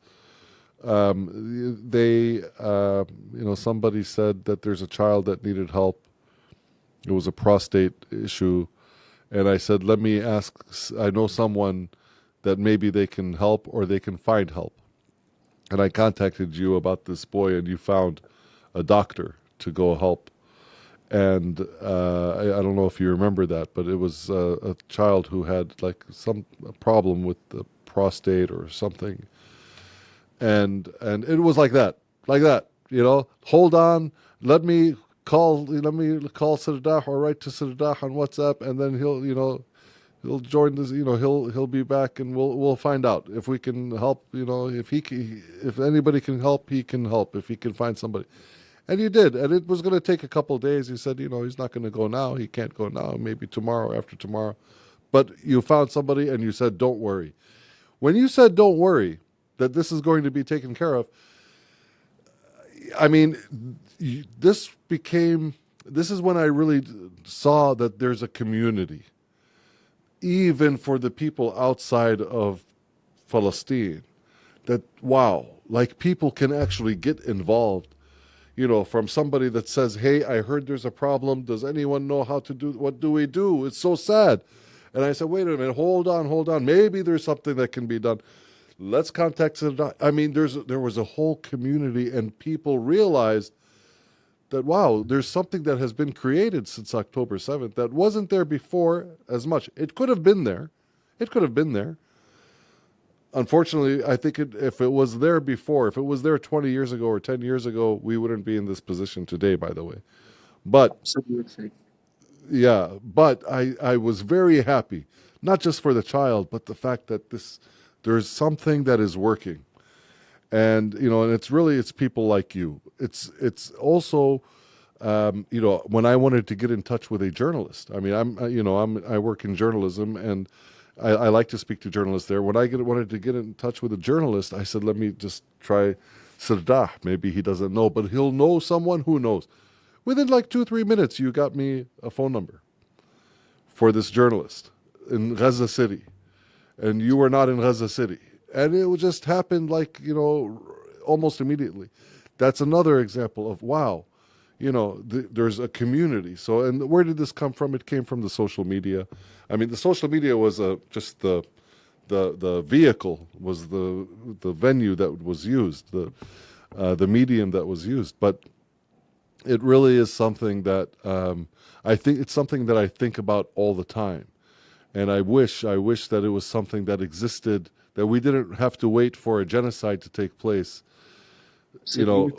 Somebody said that there's a child that needed help. It was a prostate issue. And I said, let me ask, I know someone that maybe they can help or they can find help. And I contacted you about this boy, and you found a doctor to go help. And I don't know if you remember that, but it was a child who had like some problem with the prostate or something. And it was like that, hold on, let me call Sirdah or write to Sirdah on WhatsApp, and then he'll join this, he'll be back, and we'll find out if we can help, if anybody can help, he can help, if he can find somebody. And you did, and it was going to take a couple of days. He said, he's not going to go now, he can't go now, maybe tomorrow, after tomorrow. But you found somebody, and you said, don't worry. When you said don't worry, that this is going to be taken care of, I mean, this is when I really saw that there's a community, even for the people outside of Palestine, that, wow, like people can actually get involved, from somebody that says, hey, I heard there's a problem. Does anyone know how to do, what do we do? It's so sad. And I said, wait a minute, hold on. Maybe there's something that can be done. Let's contact Sirdah. I mean, there was a whole community, and people realized that, wow, there's something that has been created since October 7th that wasn't there before as much. It could have been there. Unfortunately, I think if it was there before, if it was there 20 years ago or 10 years ago, we wouldn't be in this position today, by the way. But Absolutely. yeah, but I was very happy, not just for the child, but the fact that there's something that is working. And, and it's people like you. It's also, when I wanted to get in touch with a journalist, I mean, I work in journalism, and I like to speak to journalists there. When I wanted to get in touch with a journalist, I said, let me just try Sirdah. Maybe he doesn't know, but he'll know someone who knows. Within like 2-3 minutes, you got me a phone number for this journalist in Gaza City. And you were not in Gaza City. And it just happened like, almost immediately. That's another example of, wow, there's a community. So, and where did this come from? It came from the social media. I mean, the social media was just the vehicle, was the venue that was used, the medium that was used. But it really is something that I think about all the time. And I wish that it was something that existed, that we didn't have to wait for a genocide to take place,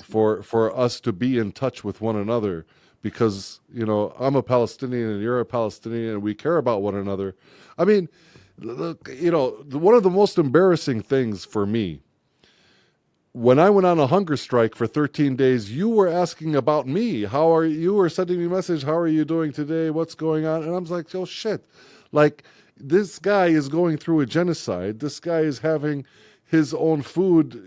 for us to be in touch with one another. Because, I'm a Palestinian and you're a Palestinian, and we care about one another. I mean, look, one of the most embarrassing things for me, when I went on a hunger strike for 13 days, you were asking about me. You were sending me a message, how are you doing today? What's going on? And I was like, oh, shit. Like, this guy is going through a genocide. This guy is having his own food,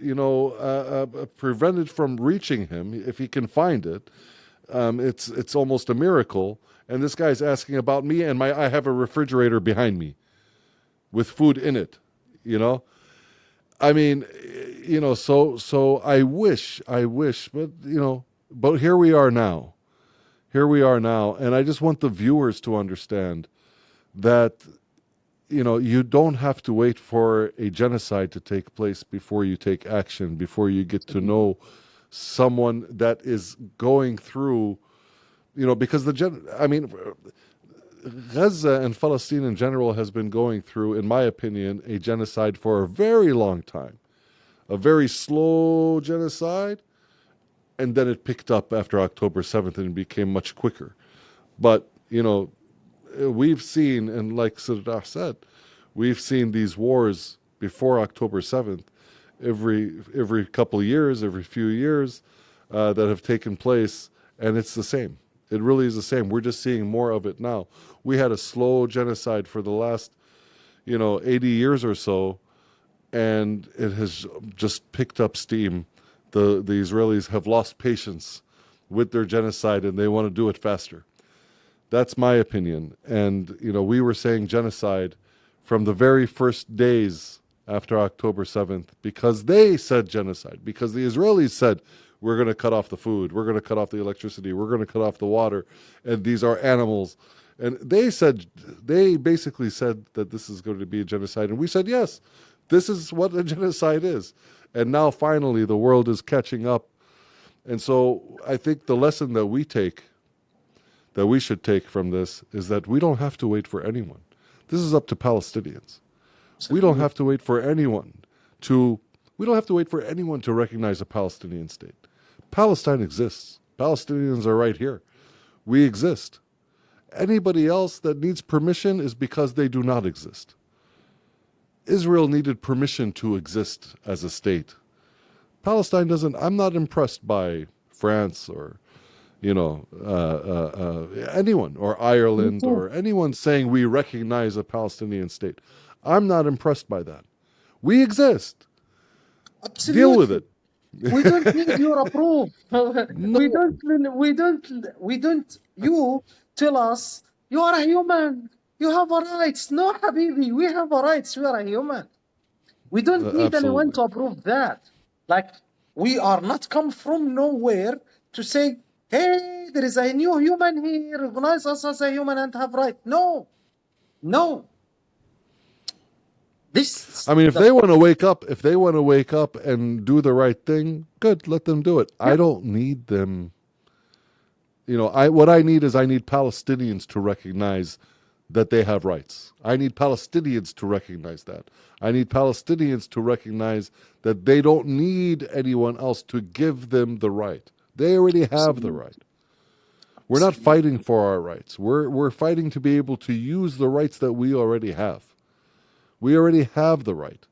prevented from reaching him if he can find it. It's almost a miracle. And this guy's asking about me, and I have a refrigerator behind me with food in it, I mean, so I wish, but here we are now. And I just want the viewers to understand that, you don't have to wait for a genocide to take place before you take action, before you get to know someone that is going through, because Gaza and Palestine in general has been going through, in my opinion, a genocide for a very long time. a very slow genocide, and then it picked up after October 7th and became much quicker. But, you know, we've seen, and like Sirdah said, we've seen these wars before October 7th every couple of years, every few years that have taken place, and it's the same. It really is the same. We're just seeing more of it now. We had a slow genocide for the last, 80 years or so, and it has just picked up steam. The Israelis have lost patience with their genocide, and they want to do it faster. That's my opinion. And, we were saying genocide from the very first days after October 7th because they said genocide, because the Israelis said, we're going to cut off the food, we're going to cut off the electricity, we're going to cut off the water, and these are animals. And they basically said that this is going to be a genocide. And we said, yes, this is what a genocide is. And now finally the world is catching up. And so I think the lesson that we should take from this is that we don't have to wait for anyone. This is up to Palestinians. We don't have to wait for anyone to recognize a Palestinian state. Palestine exists. Palestinians are right here. We exist. Anybody else that needs permission is because they do not exist. Israel needed permission to exist as a state. Palestine doesn't. I'm not impressed by France or, anyone, or Ireland or anyone saying we recognize a Palestinian state. I'm not impressed by that. We exist. Absolutely. Deal with it. We don't need your approval. No. We don't. You tell us you are a human. You have a rights. No, Habibi, we have a rights. We are a human. We don't need anyone to approve that. Like, we are not come from nowhere to say, hey, there is a new human here. Recognize us as a human and have right. No. If they want to wake up and do the right thing, good, let them do it. Yeah. I don't need them. What I need Palestinians to recognize that they have rights. I need Palestinians to recognize that. I need Palestinians to recognize that they don't need anyone else to give them the right. They already have the right. We're not fighting for our rights. We're fighting to be able to use the rights that we already have. We already have the right.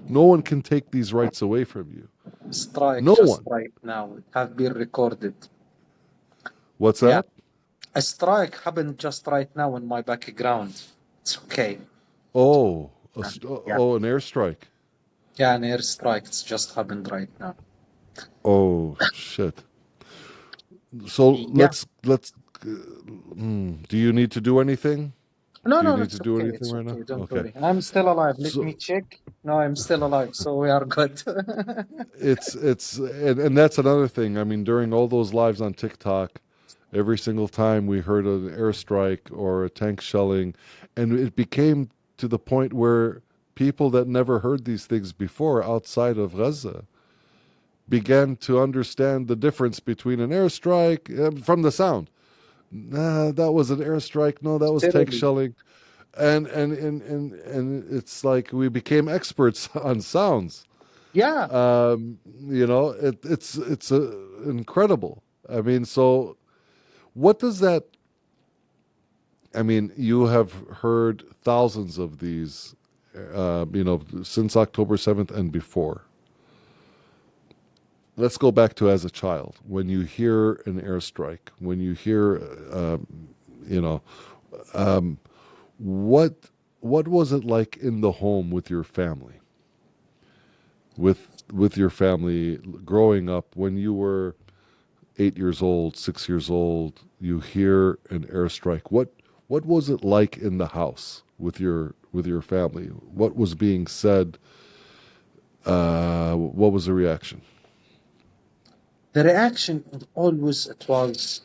No one can take these rights away from you. Strike no just one. Right now have been recorded. What's that? A strike happened just right now in my background. It's okay. An airstrike. Yeah, an airstrike. It's just happened right now. Oh, shit. So let's. Do you need to do anything? No, do you need it's to do okay. anything It's right okay. now? Don't worry. I'm still alive. Let me check. No, I'm still alive, so we are good. And that's another thing. During all those lives on TikTok, every single time we heard an airstrike or a tank shelling, and it became to the point where people that never heard these things before outside of Gaza began to understand the difference between an airstrike from the sound. Nah, that was an airstrike. No, that was tank shelling. And it's like we became experts on sounds. Yeah. It's incredible. So what does that? You have heard thousands of these, since October 7th and before. Let's go back to as a child. When you hear an airstrike, when you hear, what was it like in the home with your family? With your family growing up, when you were 8 years old, 6 years old, you hear an airstrike. What was it like in the house with your family? What was being said? What was the reaction? The reaction it was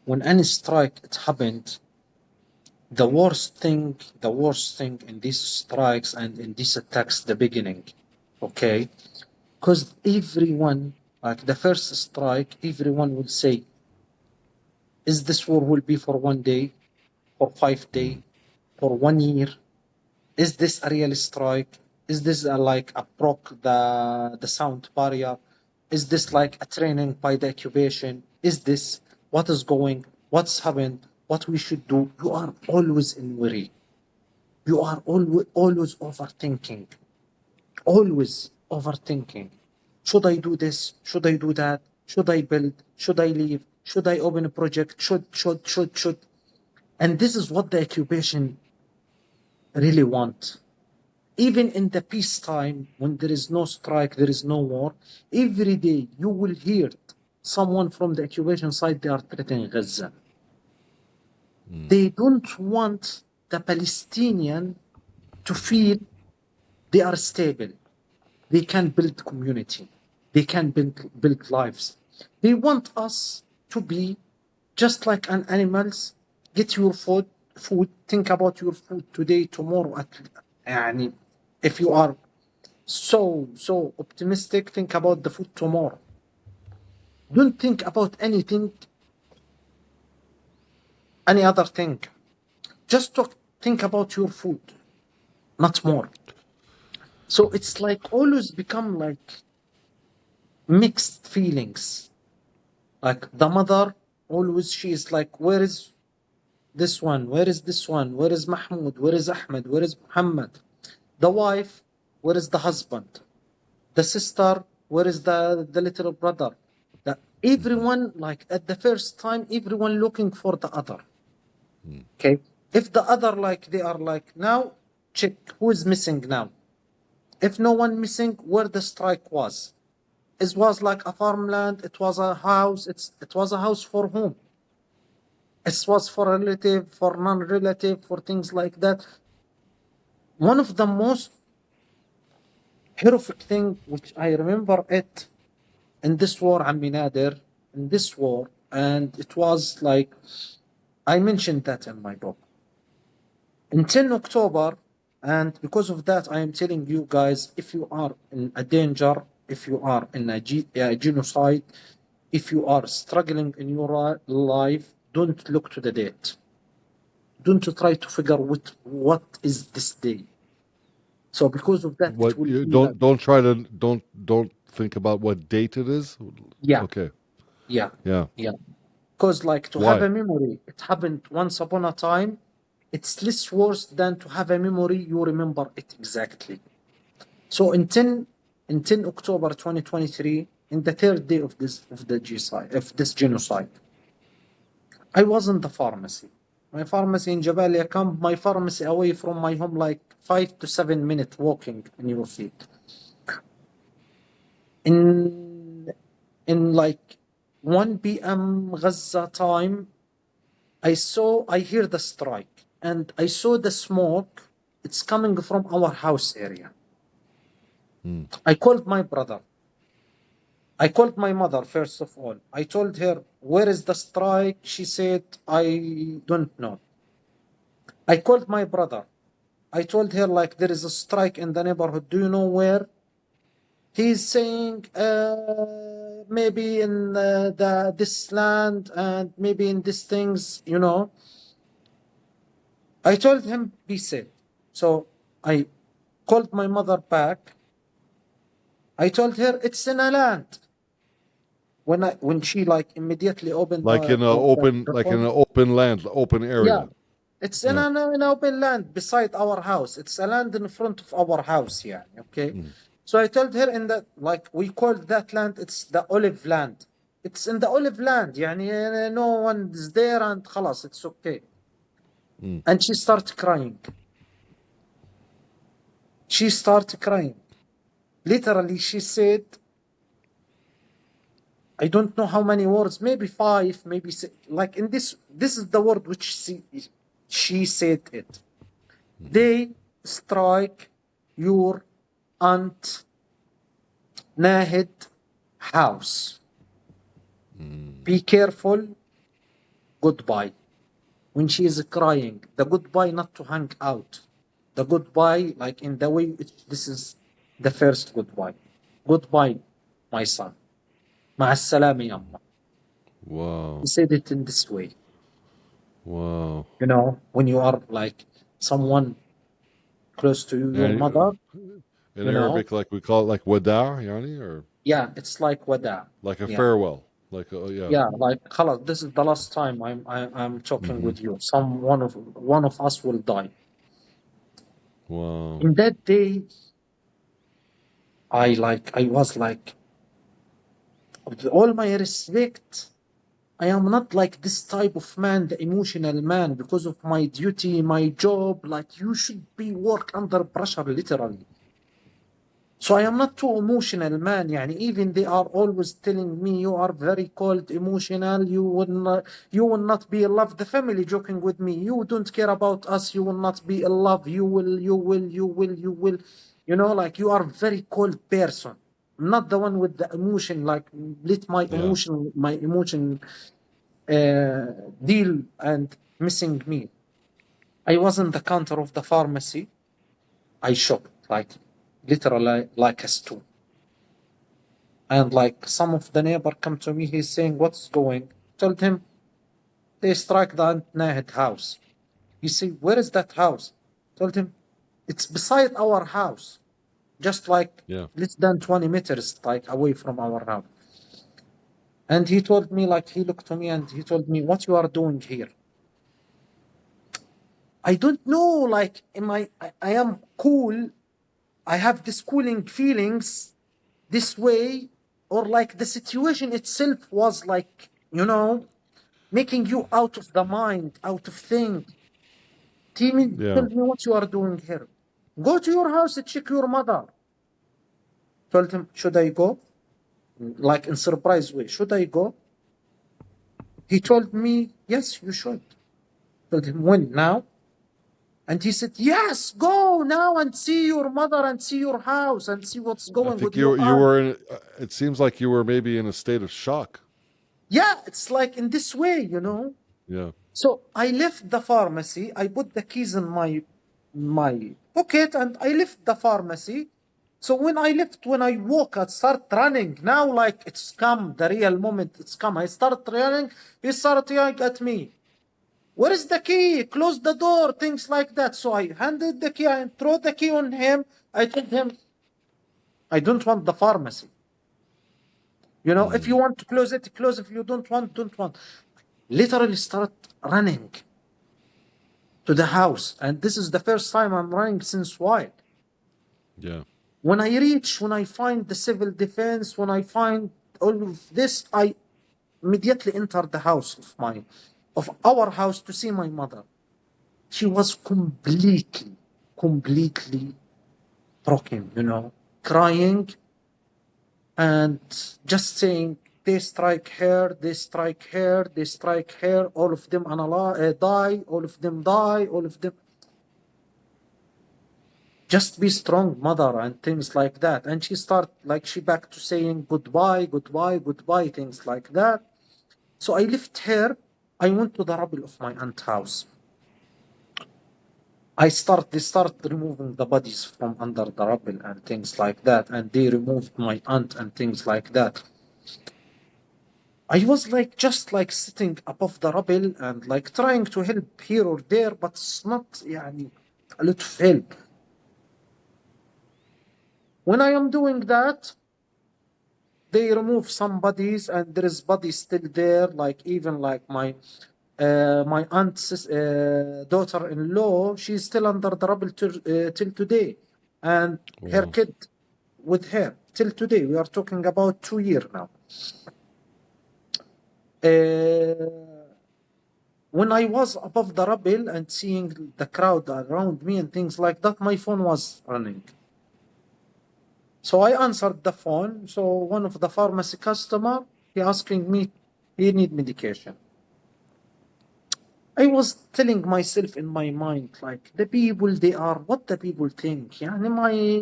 when any strike it happened. The worst thing in these strikes and in these attacks, the beginning, okay? Because everyone, like the first strike, everyone will say, is this war will be for 1 day, for 5 days, for 1 year? Is this a real strike? Is this like a broke the sound barrier? Is this like a training by the occupation? Is this what is going? What's happened? What we should do? You are always in worry. You are always overthinking. Always overthinking. Should I do this? Should I do that? Should I build? Should I leave? Should I open a project? Should. And this is what the occupation really want. Even in the peacetime, when there is no strike, there is no war, every day you will hear someone from the occupation side, they are threatening Gaza. They don't want the Palestinian to feel they are stable. They can build community. They can build lives. They want us to be just like an animals. Get your food. Think about your food today, tomorrow. يعني, if you are so optimistic, think about the food tomorrow. Don't think about anything, any other thing. Just think about your food, not more. So it's like always become like mixed feelings. Like the mother always, she is like, where is this one? Where is this one? Where is Mahmoud? Where is Ahmed? Where is Mohammed? The wife, where is the husband? The sister, where is the little brother? Everyone, like at the first time, everyone looking for the other. Okay. If the other, like they are like, now check who is missing now. If no one missing, where the strike was. It was like a farmland, it was a house, it was a house for whom? It was for a relative, for non-relative, for things like that. One of the most horrific thing which I remember it in this war, Ammi Nader, in this war, and it was like, I mentioned that in my book. In 10 October, and because of that, I am telling you guys, if you are in a danger, if you are in a genocide, if you are struggling in your life, don't look to the date. Don't try to figure what is this day. So because of that, What it will you be don't try to don't think about what date it is. Yeah. Okay. Yeah. Yeah. Because like to Why? have a memory, it happened once upon a time. It's less worse than to have a memory you remember it exactly. So in 10 October 2023, in the third day of this genocide, I was in the pharmacy. My pharmacy in Jabalia Camp, my pharmacy away from my home, like 5 to 7 minutes walking in your feet. In like 1 p.m. Gaza time, I hear the strike and I saw the smoke. It's coming from our house area. I called my brother. I called my mother, first of all. I told her, where is the strike? She said, I don't know. I called my brother. I told her, like, there is a strike in the neighborhood. Do you know where? He's saying, maybe in this land and maybe in these things, you know. I told him, be safe. So I called my mother back. I told her, it's in a land. When she like immediately opened Like in an open land, open area. Yeah, it's in an open land beside our house. It's a land in front of our house here. Okay, so I told her in that, like, we called that land, it's the olive land. It's in the olive land. يعني no one is there and خلاص, it's okay. And she started crying. She started crying. Literally, she said, I don't know how many words, maybe 5, maybe 6. Like in this is the word which she said it. They strike your Aunt Nahid house. Be careful. Goodbye. When she is crying, the goodbye not to hang out. The goodbye, like in the way, this is the first goodbye. Goodbye, my son. مع السلامة يا أمّا. Wow. He said it in this way. Wow. You know, when you are like someone close to you, your mother. In you know. Arabic, like we call it like wada, yani, or Yeah, it's like wada. like a Yeah. farewell. Like, oh, yeah. Yeah, like خلاص, this is the last time I'm talking with you. One of us will die. Wow. In that day, I was like, with all my respect, I am not like this type of man, the emotional man, because of my duty, my job. Like, you should be work under pressure, literally. So I am not too emotional, man. Yani, even they are always telling me you are very cold, emotional. You will not be in love. The family joking with me. You don't care about us. You will not be in love. You will. You know, like you are very cold person. I'm not the one with the emotion. Like, let Yeah. my emotion deal and missing me. I was in the counter of the pharmacy. I shocked, like literally like a stone. And like some of the neighbor come to me, he's saying, "What's going?" Told him they strike the Nahid house. He said, "Where is that house?" Told him, "It's beside our house, just like Yeah. less than 20 meters like away from our house." And he told me, like he looked to me and he told me, "What you are doing here?" I don't know, like I am cool. I have this cooling feelings this way, or like the situation itself was like, you know, making you out of the mind, out of think. Tell Yeah. me what you are doing here. Go to your house and check your mother. Told him, should I go? Like in surprise way, should I go? He told me, yes, you should. Told him, when? Now? And he said, yes, go now and see your mother and see your house and see what's I going think with your you aunt. were in. It seems like you were maybe in a state of shock. Yeah, it's like in this way, you know. Yeah. So I left the pharmacy. I put the keys in my pocket and I left the pharmacy. So when I left, when I woke, I start running. Now, like it's come, the real moment, it's come. I start running. He started yelling at me. Where is the key? Close the door, things like that. So I handed the key, I threw the key on him. I told him, I don't want the pharmacy. You know, if you want to close it, close. If you don't want, don't want. Literally start running to the house. And this is the first time I'm running since while. Yeah. When I find the civil defense, when I find all of this, I immediately enter the house of our house to see my mother. She was completely broken, you know, crying and just saying, they strike her, they strike her, they strike her, all of them die, all of them die, all of them. Just be strong, mother, and things like that. And she back to saying goodbye, things like that. So I left her. I went to the rubble of my aunt's house. They start removing the bodies from under the rubble and things like that. And they removed my aunt and things like that. I was like just like sitting above the rubble and like trying to help here or there, but it's not a lot of help. When I am doing that, they remove some bodies and there is bodies still there, like even like my aunt's daughter-in-law, she's still under the rubble till today, and her Wow. kid with her till today. We are talking about 2 years now. When I was above the rubble and seeing the crowd around me and things like that, my phone was running. So I answered the phone. So one of the pharmacy customer, he asking me, he need medication. I was telling myself in my mind, like the people, they are what the people think. Yani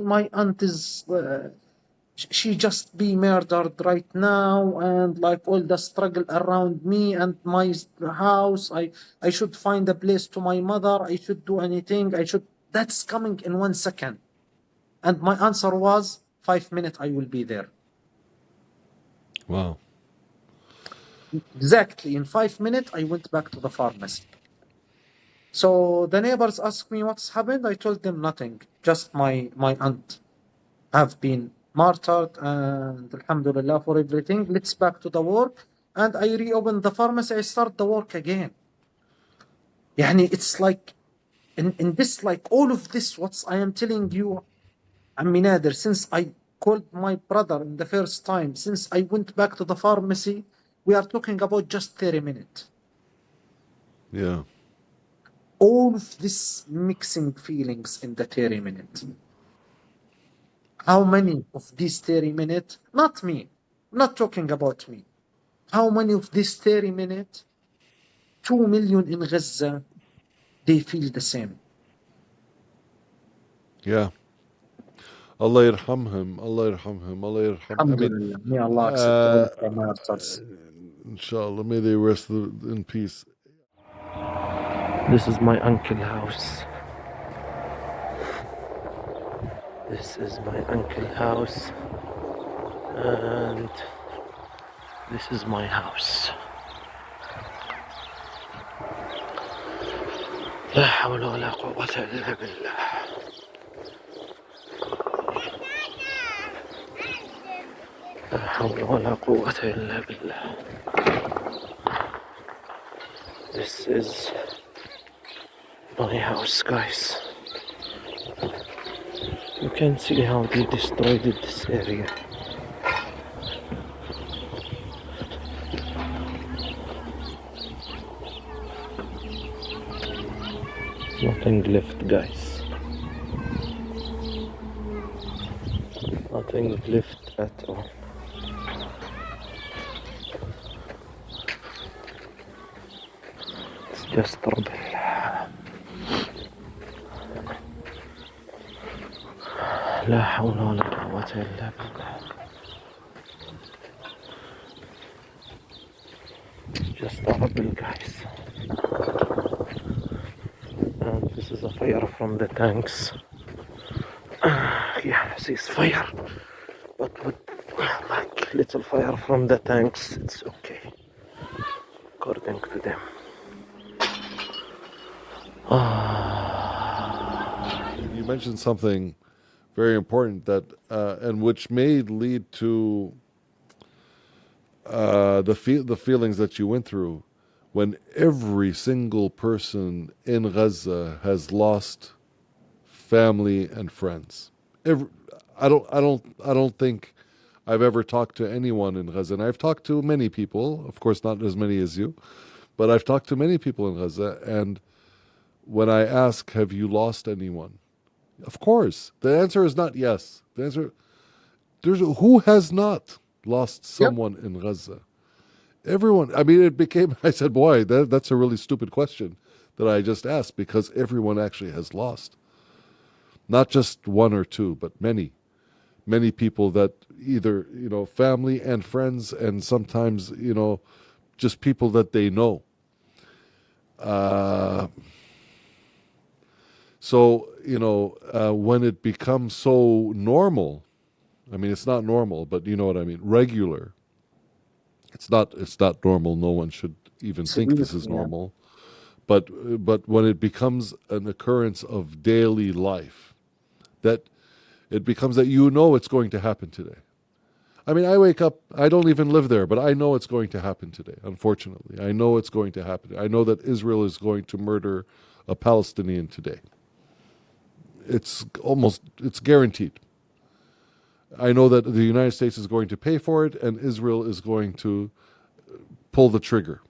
my aunt is, she just be murdered right now, and like all the struggle around me and my house. I should find a place to my mother. I should do anything. That's coming in 1 second. And my answer was 5 minutes. I will be there. Wow. Exactly. In 5 minutes, I went back to the pharmacy. So the neighbors asked me what's happened. I told them nothing, just my aunt. have been martyred, and alhamdulillah for everything. Let's back to the work. And I reopened the pharmacy, I start the work again. Yani it's like in this, like all of this, what I am telling you, Aminader, since I called my brother in the first time, since I went back to the pharmacy, we are talking about just 30 minutes. Yeah. All of this mixing feelings in the 30 minutes. How many of these 30 minutes, not me, I'm not talking about me. How many of these 30 minutes, 2 million in Gaza, they feel the same? Yeah. Allah yarhamhum, Allah yarhamhum, Allah yarham. I mean, Alhamdulillah. May Allah accept all of the martyrs. inshallah, may they rest in peace. This is my uncle's house. This is my uncle's house. And this is my house. لا حول ولا قوة إلا بالله. لا حول ولا قوة إلا بالله. This is my house, guys. You can see how they destroyed this area. Nothing left, guys. Nothing left at all. It's just rubble. لا حول ولا قوة إلا بالله. Just rubble, guys. And this is a fire from the tanks. Yeah, this is fire, but with like little fire from the tanks, it's okay, according to them. You mentioned something very important that, and which may lead to the feelings that you went through when every single person in Gaza has lost family and friends. I don't think I've ever talked to anyone in Gaza, and I've talked to many people, of course not as many as you, but I've talked to many people in Gaza, and when I ask, have you lost anyone? Of course. The answer is not yes. The answer, who has not lost someone in Gaza? Everyone. I mean, it became, I said, boy, that's a really stupid question that I just asked, because everyone actually has lost. Not just one or two, but many people that either, family and friends, and sometimes, just people that they know. So, when it becomes so normal, I mean, it's not normal, but you know what I mean, regular. It's not normal. No one should even think this is normal. But when it becomes an occurrence of daily life, that it becomes that it's going to happen today. I mean, I wake up, I don't even live there, but I know it's going to happen today, unfortunately. I know it's going to happen. I know that Israel is going to murder a Palestinian today. It's guaranteed. I know that the United States is going to pay for it, and Israel is going to pull the trigger.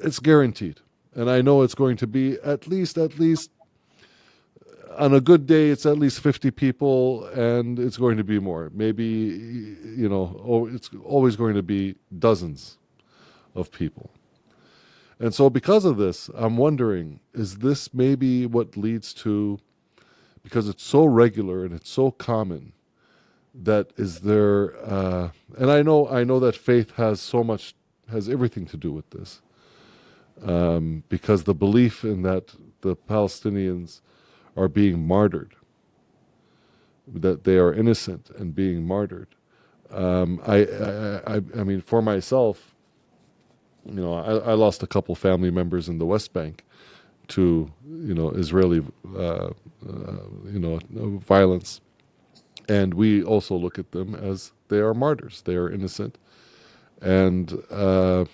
It's guaranteed. And I know it's going to be at least on a good day, it's at least 50 people, and it's going to be more. Maybe, it's always going to be dozens of people. And so because of this, I'm wondering, is this maybe what leads to, because it's so regular and it's so common, that is there, and I know that faith has everything to do with this, because the belief in that the Palestinians are being martyred, that they are innocent and being martyred. I mean, for myself, I lost a couple family members in the West Bank to, Israeli, violence. And we also look at them as they are martyrs. They are innocent. And, but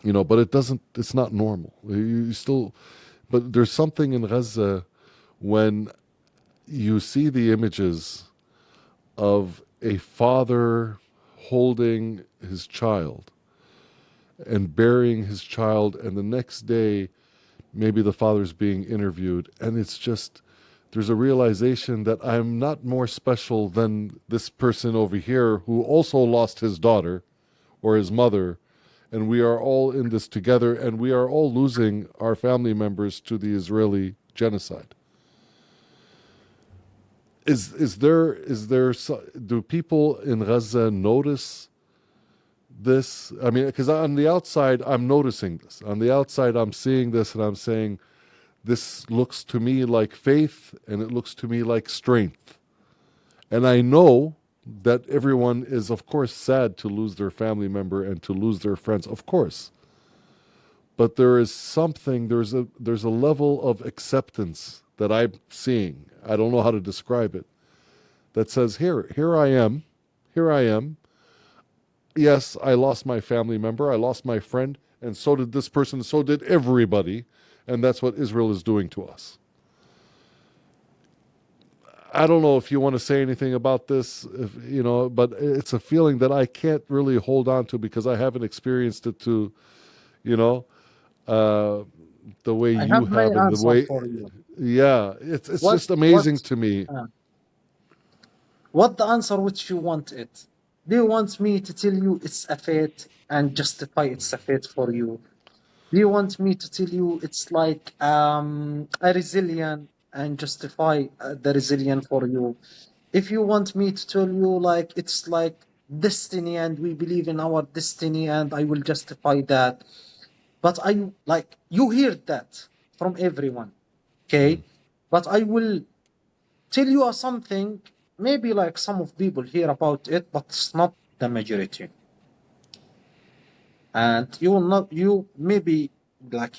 it's not normal. You still, but there's something in Gaza when you see the images of a father holding his child and burying his child, and the next day maybe the father's being interviewed, and it's just, there's a realization that I'm not more special than this person over here who also lost his daughter or his mother, and we are all in this together, and we are all losing our family members to the Israeli genocide. Do people in Gaza notice this? I mean, because on the outside, I'm noticing this. On the outside, I'm seeing this, and I'm saying, this looks to me like faith, and it looks to me like strength. And I know that everyone is, of course, sad to lose their family member and to lose their friends, of course. But there is something, there's a level of acceptance that I'm seeing. I don't know how to describe it. That says, here I am. Yes, I lost my family member, I lost my friend, and so did this person, so did everybody, and that's what Israel is doing to us. I don't know if you want to say anything about this, but it's a feeling that I can't really hold on to because I haven't experienced it to, the way I you have my have, and the answer way, for you. yeah, it's What just amazing what to me. what the answer which you want it? Do you want me to tell you it's a fate and justify it's a fate for you? Do you want me to tell you it's like a resilient and justify the resilient for you? If you want me to tell you like it's like destiny and we believe in our destiny and I will justify that. But I like you hear that from everyone, okay? But I will tell you something. Maybe like some of people hear about it, but it's not the majority. And you will not, you maybe like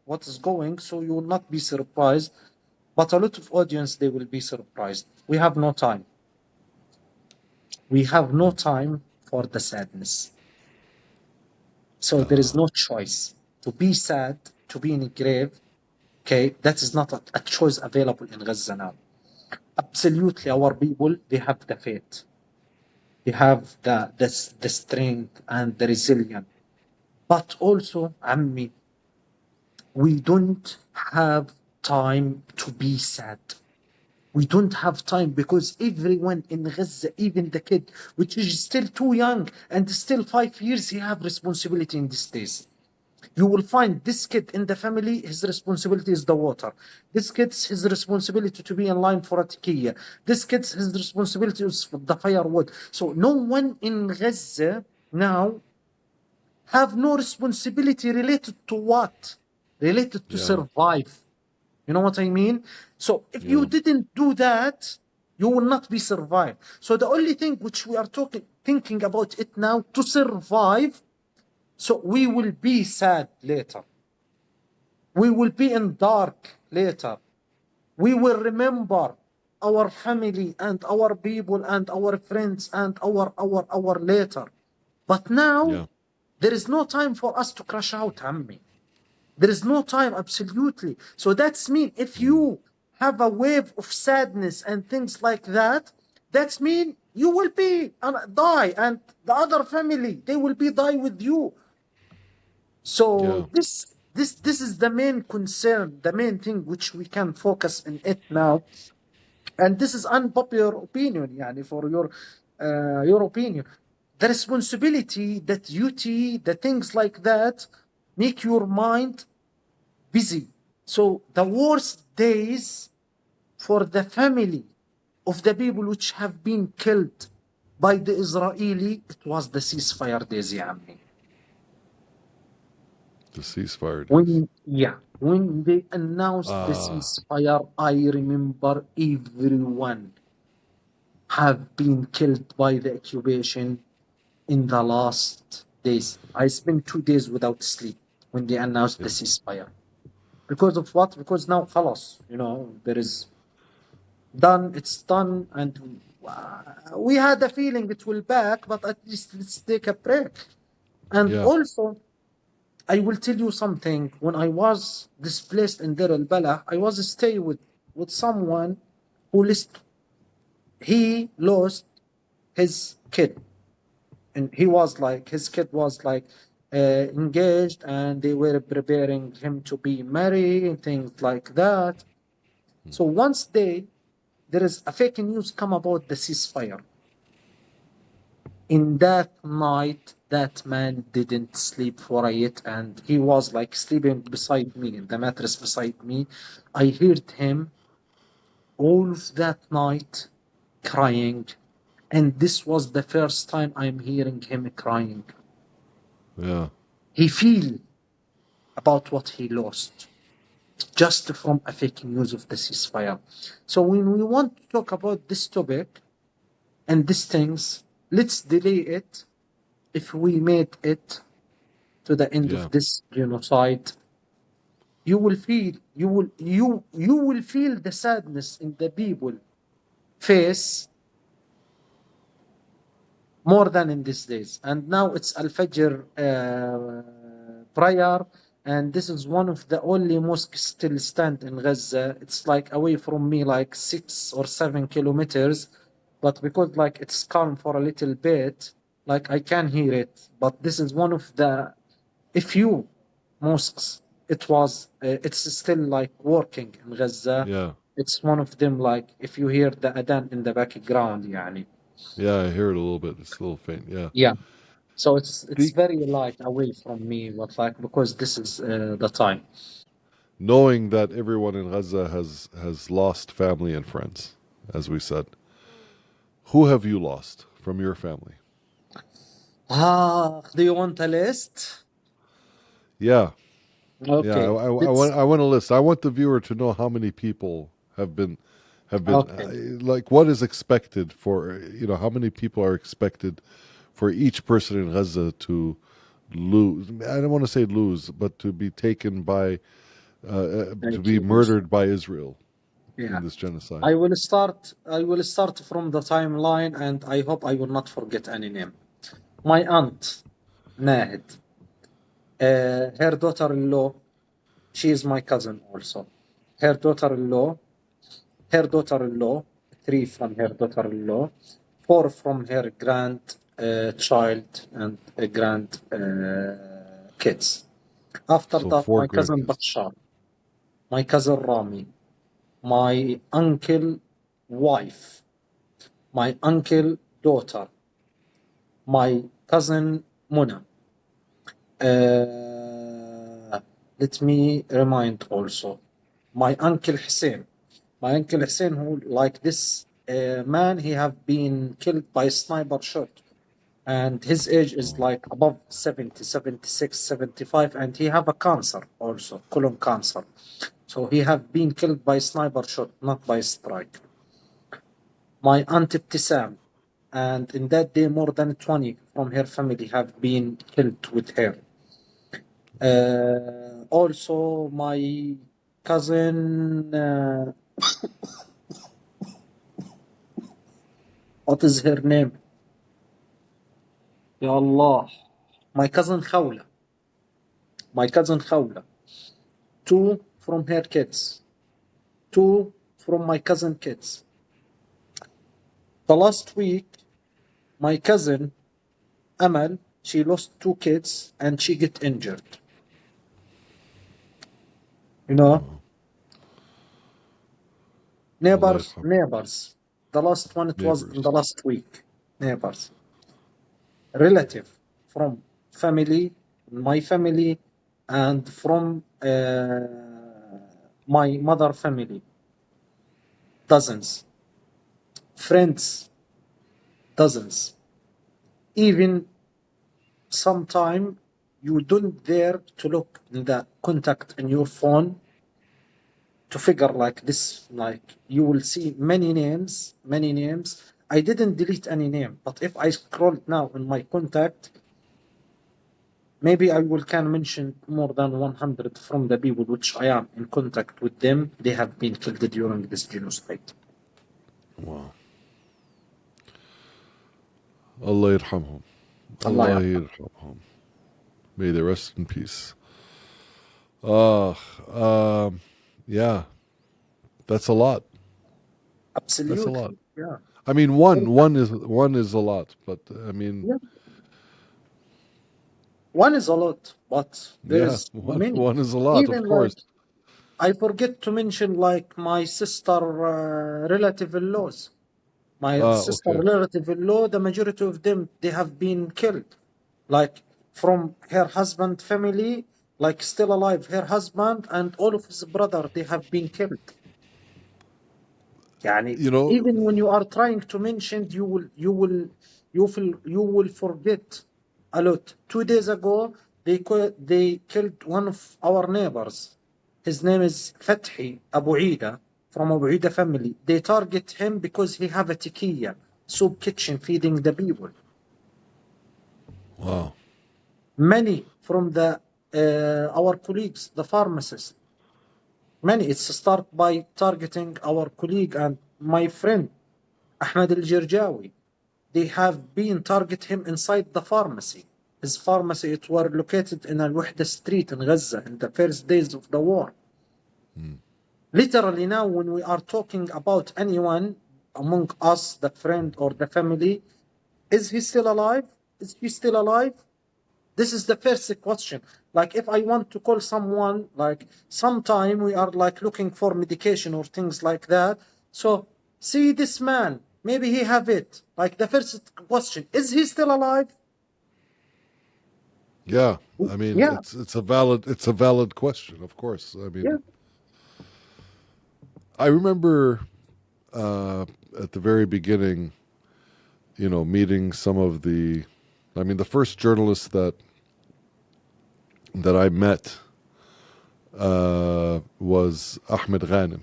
what is going, so you will not be surprised. But a lot of audience they will be surprised. We have no time. We have no time for the sadness. So there is no choice to be sad, to be in a grave. Okay, that is not a choice available in Gaza now. Absolutely, our people they have the faith, they have the strength and the resilience. But also, Ammi, we don't have time to be sad. We don't have time because everyone in Gaza, even the kid, which is still too young and still 5 years, he have responsibility in these days. You will find this kid in the family, his responsibility is the water. This kid's his responsibility to be in line for a tikiyah. This kid's his responsibility is for the firewood. So no one in Gaza now have no responsibility related to what? Related to survive. You know what I mean? So if you didn't do that, you will not be survived. So the only thing which we are thinking about it now to survive. So we will be sad later. We will be in dark later. We will remember our family and our people and our friends and our later. But now, there is no time for us to crash out, Ammi. There is no time, absolutely. So that's mean if you have a wave of sadness and things like that, that's mean you will be die and the other family, they will be die with you. So this is the main concern, the main thing which we can focus on it now. And this is unpopular opinion, yani, for your opinion. The responsibility, the duty, the things like that make your mind busy. So the worst days for the family of the people which have been killed by the Israeli, it was the ceasefire days, ya ammi. The ceasefire days. When they announced the ceasefire, I remember everyone have been killed by the occupation in the last days. I spent 2 days without sleep when they announced the ceasefire. Because of what? Because now, khalas, there is done, it's done, and we had a feeling it will back, but at least let's take a break. And Yeah. also, I will tell you something. When I was displaced in Deir al-Balah, I was stay with someone who he lost his kid, and he was like, his kid was like engaged, and they were preparing him to be married and things like that. So once there is a fake news come about the ceasefire. In that night, that man didn't sleep for it, and he was like sleeping beside me in the mattress beside me. I heard him all of that night crying, and this was the first time I'm hearing him crying. Yeah. He feel about what he lost just from a fake news of the ceasefire. So when we want to talk about this topic and these things, let's delay it. If we made it to the end Yeah. of this genocide, you will feel you will feel the sadness in the people face more than in these days. And now it's Al-Fajr prayer, and this is one of the only mosques still stand in Gaza. It's like away from me, like 6 or 7 kilometers, but because like it's calm for a little bit, like I can hear it. But this is one of the few mosques. It's still like working in Gaza. Yeah. It's one of them, like if you hear the adhan in the background, يعني. Yeah. I hear it a little bit. It's a little faint. Yeah. Yeah. So it's The, very light away from me, but like because this is the time. knowing that everyone in Gaza has lost family and friends, as we said, who have you lost from your family? Do you want a list? Yeah. Yeah. Okay. I want a list. I want the viewer to know how many people have been Okay. like what is expected for, how many people are expected for each person in Gaza to lose. I don't want to say lose, but to be taken by to Thank be you. murdered by Israel Yeah. in this genocide. I will start from the timeline, and I hope I will not forget any name. My aunt, Nahid, her daughter-in-law, she is my cousin also. Her daughter-in-law, 3 from her daughter-in-law, 4 from her grandchild and grand kids. After So that, 4 my cousin grandkids. Bashar, my cousin Rami, my uncle wife, my uncle daughter, my cousin Muna. Let me remind also, my uncle Hussein. My uncle Hussein, who like this man, he have been killed by a sniper shot. And his age is like above 70, 76, 75, and he have a cancer also, colon cancer. So he have been killed by sniper shot, not by strike. My aunt Ibtisam, and in that day more than 20 from her family have been killed with her. Also my cousin, what is her name? Ya Allah. My cousin Khawla. 2 from her kids. 2 from my cousin kids. The last week, my cousin Amal, she lost 2 kids and she get injured. You know? Neighbors. The last one, it was in the last week. Neighbors. Relative from family, my family, and from my mother family. Dozens. Friends. Dozens. Even sometime you don't dare to look in the contact in your phone to figure like this, like you will see many names. I didn't delete any name, but if I scroll now in my contact, maybe I can mention more than 100 from the people which I am in contact with them. They have been killed during this genocide. Wow. Allah yarhamhum. Allah Allah yarham. yarhamhum. May they rest in peace. Uh, yeah, that's a lot. That's a lot. Absolutely. Yeah. I mean, one is a lot, but I mean, Yeah. One is a lot, but yeah, there's one many. one is a lot, of Even course. like I forget to mention like my sister relative-in-laws. My sister Okay. relative-in-law, the majority of them they have been killed. Like from her husband family, like still alive, her husband and all of his brother, they have been killed. Yani, You know, even when you are trying to mention, you will forget a lot. 2 days ago, they killed one of our neighbors. His name is Fathi Abu Ida from Abu Ida family. They target him because he have a tikiya, soup kitchen feeding the people. wow. Many from the our colleagues, the pharmacists. Many. It's start by targeting our colleague and my friend Ahmed al-Jirjawi. They have been target him inside the pharmacy. His pharmacy, it were located in Al-Wahda street in Gaza in the first days of the war. Literally now when we are talking about anyone among us, the friend or the family, is he still alive? Is he still alive? This is the first question. Like if I want to call someone, like sometime we are like looking for medication or things like that. So see this man, maybe he have it. Like the first question, is he still alive? Yeah, I mean, Yeah, it's a valid question, of course. I yeah. mean, I remember at the very beginning, meeting some of the first journalists that I met was Ahmed Ghanem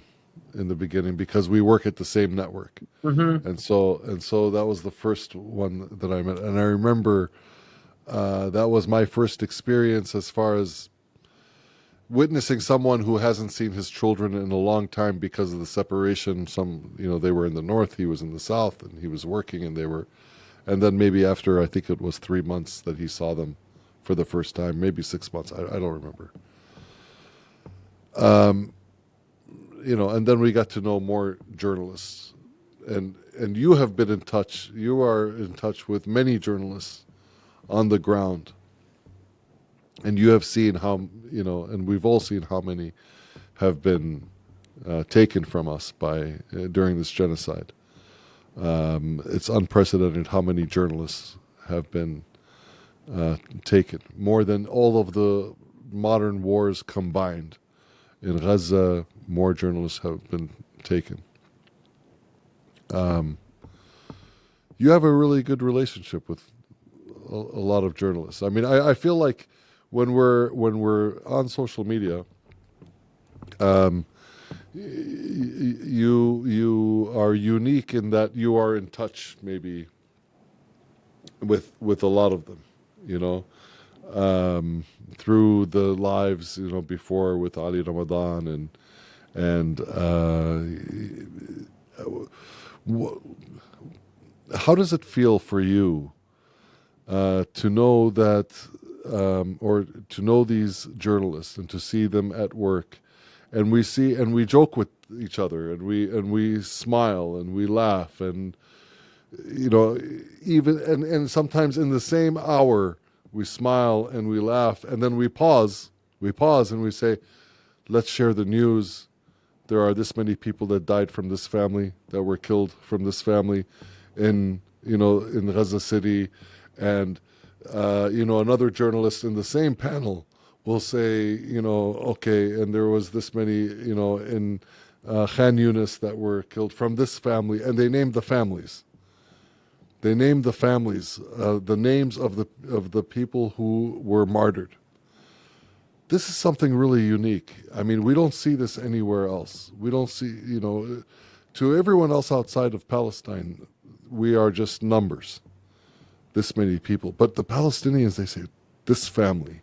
in the beginning because we work at the same network, Mm-hmm. and so that was the first one that I met, and I remember that was my first experience as far as witnessing someone who hasn't seen his children in a long time because of the separation. They were in the north, he was in the south, and he was working, and then maybe after, I think it was 3 months that he saw them for the first time, maybe 6 months, I don't remember. And then we got to know more journalists, and you have been in touch. You are in touch with many journalists on the ground, and you have seen and we've all seen how many have been taken from us during this genocide. It's unprecedented how many journalists have been taken, more than all of the modern wars combined. In Gaza, more journalists have been taken. You have a really good relationship with a lot of journalists. I mean, I feel like when we're on social media, you are unique in that you are in touch maybe with a lot of them, through the lives, before with Ali Ramadan and how does it feel for you to know that, or to know these journalists and to see them at work, and we joke with each other, and we smile and we laugh, and even and sometimes in the same hour we smile and we laugh, and then we pause and we say, let's share the news. There are this many people that died from this family, that were killed from this family in Gaza City. And another journalist in the same panel will say, okay, and there was this many, in Khan Yunis that were killed from this family, and they named the families. They named the families, the names of the people who were martyred. This is something really unique. I mean, we don't see this anywhere else. We don't see, to everyone else outside of Palestine, we are just numbers. This many people. But the Palestinians, they say, this family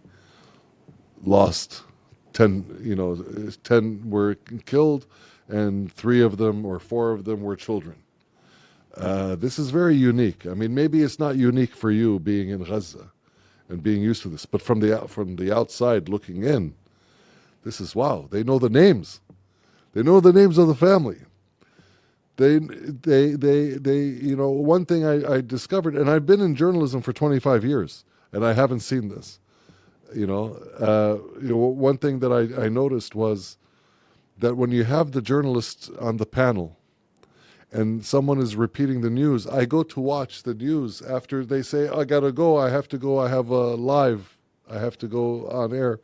lost 10 were killed, and 3 of them or 4 of them were children. This is very unique. I mean, maybe it's not unique for you being in Gaza and being used to this, but from the outside looking in, this is wow. They know the names. They know the names of the family. They you know, one thing I discovered, and I've been in journalism for 25 years, and I haven't seen this. One thing that I noticed was that when you have the journalists on the panel and someone is repeating the news, I go to watch the news after they say, I gotta go, I have to go, I have a live, I have to go on air.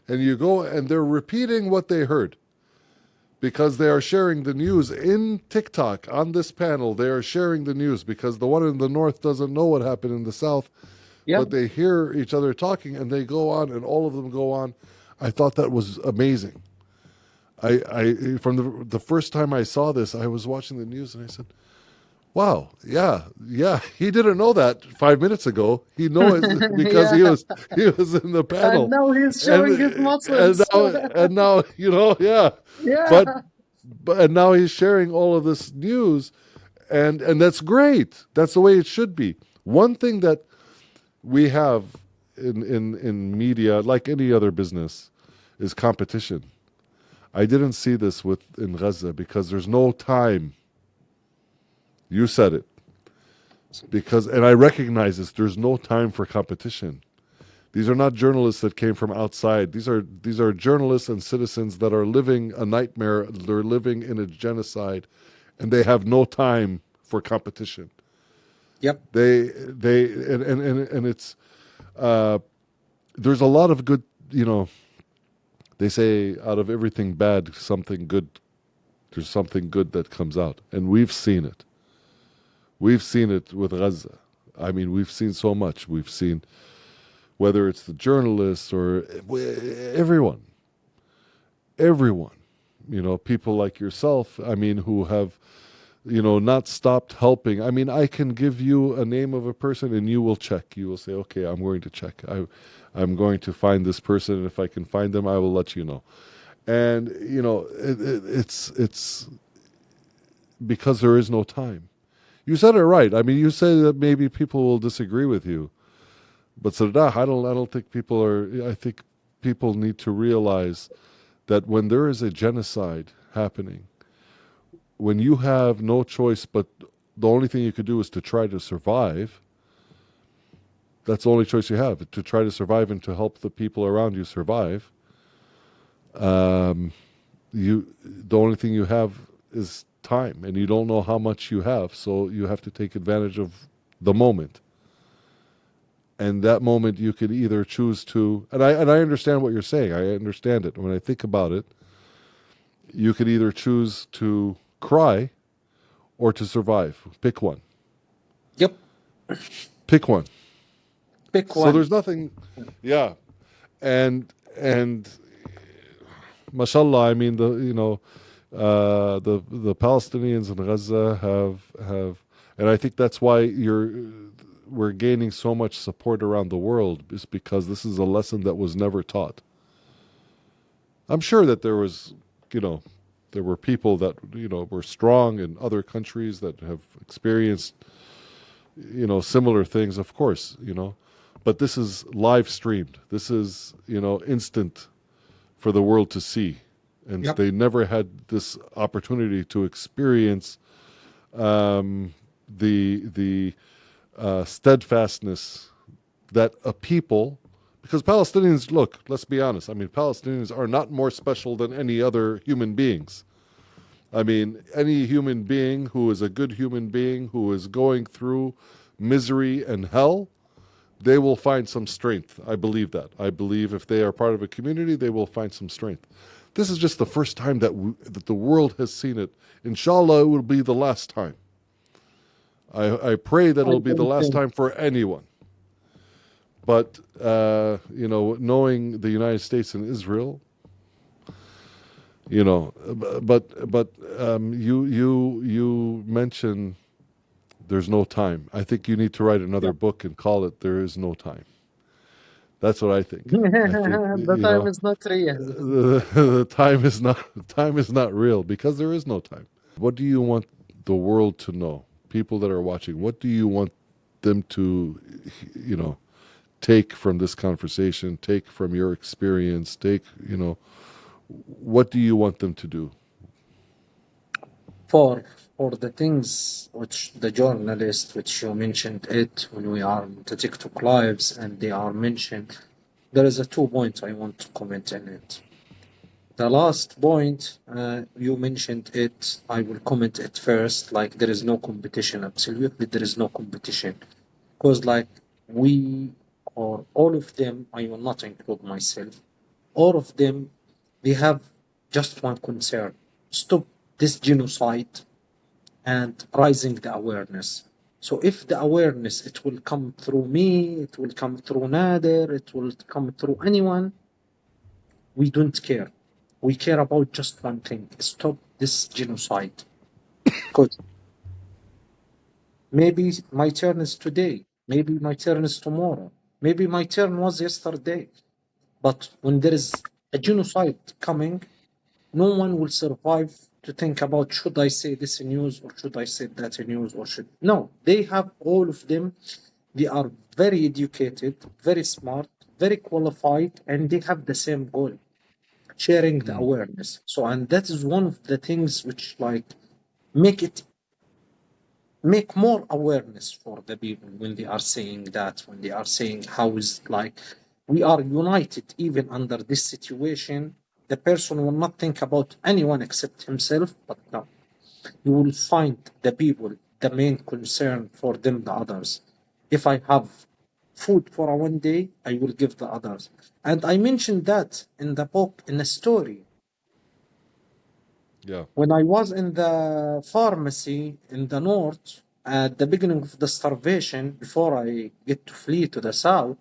And you go and they're repeating what they heard because they are sharing the news in TikTok on this panel. They are sharing the news because the one in the north doesn't know what happened in the south, but they hear each other talking and they go on and all of them go on. I thought that was amazing. I from the first time I saw this, I was watching the news and I said, wow, yeah, he didn't know that 5 minutes ago. He knows because he was in the panel. And now he's showing his muscles. And now, Yeah. But now he's sharing all of this news, and that's great. That's the way it should be. One thing that we have in media, like any other business, is competition. I didn't see this in Gaza because there's no time. You said it. And I recognize this, there's no time for competition. These are not journalists that came from outside. These are journalists and citizens that are living a nightmare. They're living in a genocide, and they have no time for competition. Yep. And it's there's a lot of good, they say out of everything bad, something good, there's something good that comes out. And we've seen it. We've seen it with Gaza. I mean, we've seen so much. We've seen, whether it's the journalists or everyone, people like yourself, I mean, who have, not stopped helping. I mean, I can give you a name of a person and you will check. You will say, okay, I'm going to check. I'm going to find this person, and if I can find them, I will let you know. And, it's because there is no time. You said it right. I mean, you say that maybe people will disagree with you. But Sirdah, I don't think people are. I think people need to realize that when there is a genocide happening, when you have no choice but the only thing you could do is to try to survive, that's the only choice you have, to try to survive and to help the people around you survive. The only thing you have is time, and you don't know how much you have, so you have to take advantage of the moment. And that moment you could either choose to, and I understand what you're saying. I understand it. When I think about it, you could either choose to cry or to survive. Pick one. Yep. Pick one. Pick one. So there's nothing, yeah. And mashallah, I mean, the Palestinians in Gaza have, and I think that's why we're gaining so much support around the world, is because this is a lesson that was never taught. I'm sure that there was, there were people that, were strong in other countries that have experienced, similar things, of course, but this is live streamed. This is, instant for the world to see. And Yep. They never had this opportunity to experience the steadfastness that a people, because Palestinians, look, let's be honest. I mean, Palestinians are not more special than any other human beings. I mean, any human being who is a good human being, who is going through misery and hell, they will find some strength. I believe that. I believe if they are part of a community, they will find some strength. This is just the first time that the world has seen it. Inshallah, it will be the last time. I pray that it'll be the last time for anyone. But, knowing the United States and Israel, but you mentioned there's no time. I think you need to write another book and call it "There Is No Time." That's what I think. The time is not real. The time is not real because there is no time. What do you want the world to know? people that are watching, what do you want them to, you know, take from this conversation, take from your experience, take, you know, what do you want them to do? For for the things which the journalist which you mentioned it when we are in the TikTok lives and they are mentioned, there is a 2 points I want to comment on it. The last point, you mentioned it, I will comment it first, like there is no competition, absolutely there is no competition. Because like we, or all of them, I will not include myself, all of them, they have just one concern: stop this genocide and raising the awareness. So if the awareness, it will come through me, it will come through Nader, it will come through anyone, we don't care. We care about just one thing: stop this genocide. Because maybe my turn is today, maybe my turn is tomorrow, maybe my turn was yesterday. But when there is a genocide coming, no one will survive to think about, should I say this in news or should I say that in news, or should no. They have, all of them, they are very educated, very smart, very qualified, and they have the same goal: sharing the awareness. So, and that is one of the things which like make it, make more awareness for the people when they are saying that, when they are saying how is like we are united even under this situation. The person will not think about anyone except himself, but no, you will find the people, the main concern for them, the others. If I have food for a 1 day, I will give the others. And I mentioned that in the book, in a story. Yeah. When I was in the pharmacy in the north at the beginning of the starvation, before I get to flee to the south,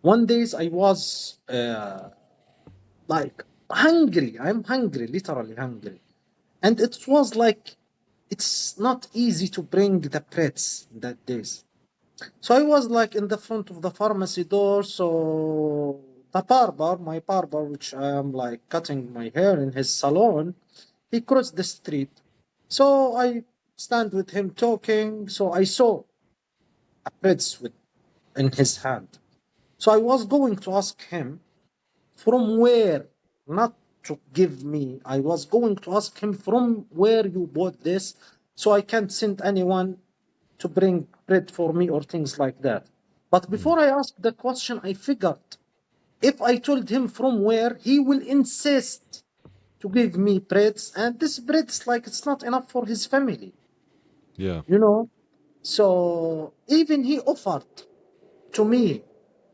one days I was like hungry. I'm hungry, literally hungry. And it was like, it's not easy to bring the breads that days. So I was like in the front of the pharmacy door. So the barber, my barber, which I am like cutting my hair in his salon, he crossed the street. So I stand with him talking. So I saw a breads with in his hand. So I was going to ask him from where, not to give me. I was going to ask him from where you bought this, so I can't send anyone to bring bread for me or things like that. But before I asked the question, I figured if I told him from where, he will insist to give me breads, and this bread's like it's not enough for his family, Yeah. you know. So even he offered to me,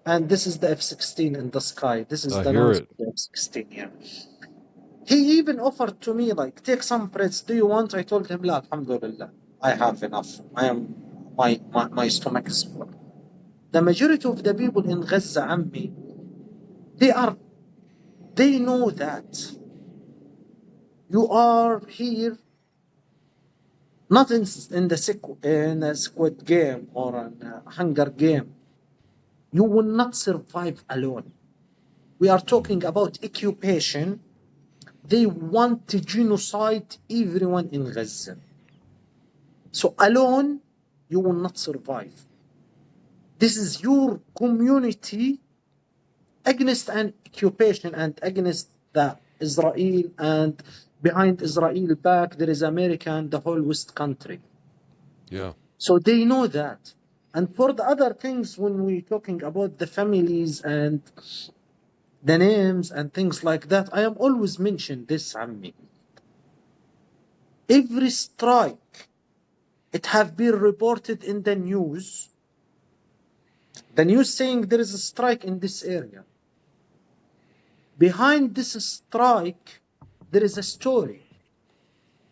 and this is the F-16 in the sky. This is I the hear noise it. of the F-16. Yeah. He even offered to me like, take some breads. Do you want? I told him, la, alhamdulillah, I have enough. I am my stomach is full. The majority of the people in Gaza, Ammi, they know that you are here not in a squid game or a hunger game. You will not survive alone. We are talking about occupation. They want to genocide everyone in Gaza. So alone, you will not survive. This is your community against an occupation and against the Israel, and behind Israel back there is America and the whole West country. Yeah. So they know that. And for the other things, when we're talking about the families and the names and things like that, I am always mention this, Ammi. Every strike, it have been reported in the news. The news saying there is a strike in this area. Behind this strike, there is a story.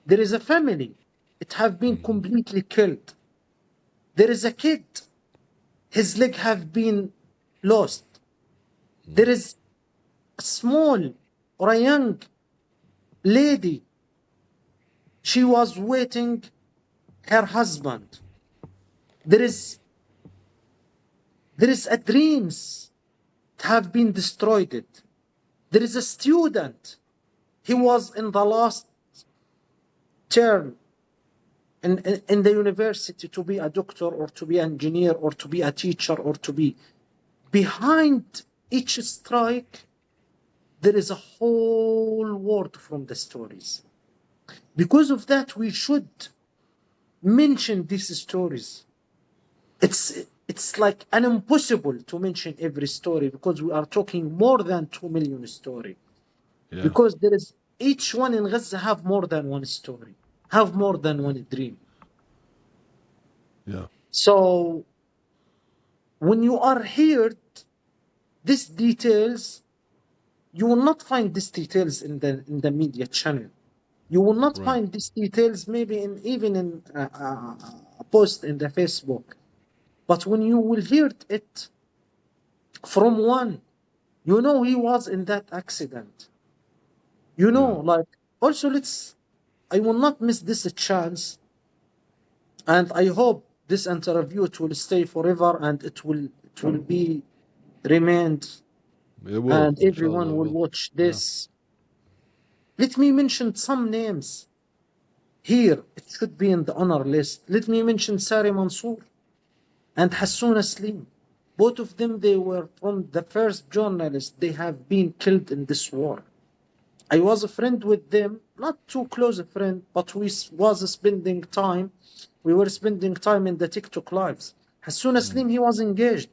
There is a family. It have been completely killed. There is a kid. His leg have been lost. There is a small or a young lady. She was waiting her husband. There is a dreams that have been destroyed. There is a student. He was in the last term in the university to be a doctor or to be an engineer or to be a teacher or to be behind each strike, there is a whole world from the stories. Because of that, we should mention these stories. It's like an impossible to mention every story because we are talking more than 2 million story. Yeah. Because there is each one in Gaza have more than one story, have more than one dream. Yeah. So when you are here, these details, you will not find these details in the media channel. You will not Right. find these details maybe even in a post in the Facebook. But when you will hear it from one, you know he was in that accident. You know, like, also I will not miss this chance. And I hope this interview, it will stay forever and it will be remained It will. and Inshallah, everyone it will will. watch this. Let me mention some names here. It should be in the honor list. Let me mention Sari Mansour and Hassoun Aslim. Both of them, they were from the first journalists. They have been killed in this war. I was a friend with them, not too close a friend, but we was spending time. We were spending time in the TikTok lives. Hassoun Aslim, he was engaged,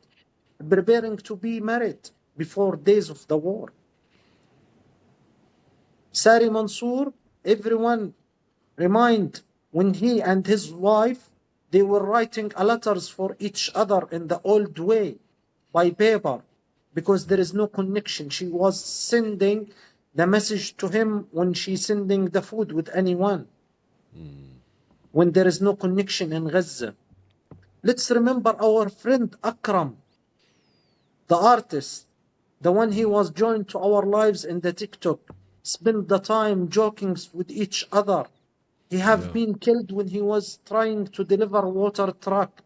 preparing to be married before days of the war. Sari Mansour, everyone remind when he and his wife, they were writing letters for each other in the old way by paper because there is no connection. She was sending the message to him when she's sending the food with anyone. When there is no connection in Gaza. Let's remember our friend Akram, the artist, the one he was joined to our lives in the TikTok, spend the time joking with each other. He have been killed when he was trying to deliver water truck.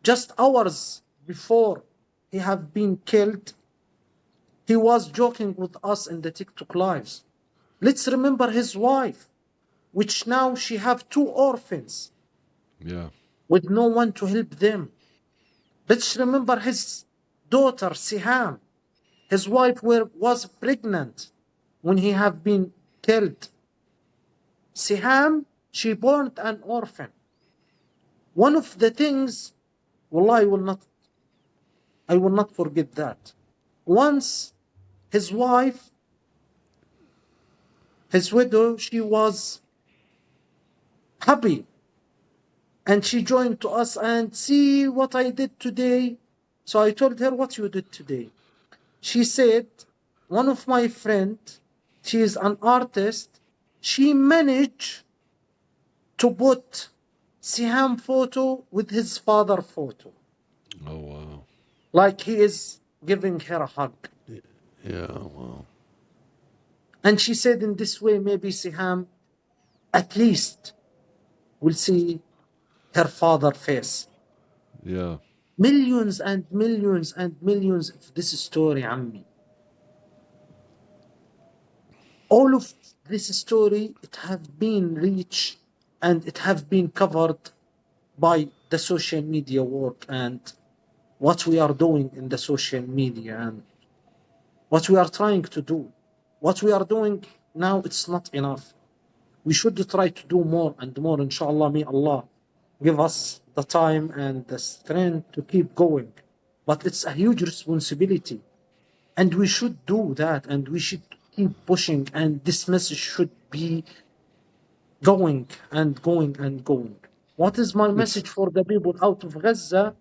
Just hours before he have been killed, he was joking with us in the TikTok lives. Let's remember his wife, which now she have 2 orphans. Yeah. With no one to help them. Let's remember his daughter, Siham. His wife was pregnant when he have been killed. Siham, she born an orphan. One of the things, wallah, I will not forget that. Once his wife, his widow, she was happy. And she joined to us and see what I did today. So I told her what you did today. She said, one of my friends, she is an artist, she managed to put Siham photo with his father photo. Oh, wow. Like he is giving her a hug. Yeah, wow. And she said in this way, maybe Siham at least will see her father's face. Yeah. Millions and millions and millions of this story, Ammi. All of this story, it have been reached and it have been covered by the social media work and what we are doing in the social media and what we are trying to do. What we are doing now, it's not enough. We should try to do more and more, inshallah. May Allah give us the time and the strength to keep going. But it's a huge responsibility. And we should do that and we should keep pushing and this message should be going and going and going. What is my message for the people out of Gaza?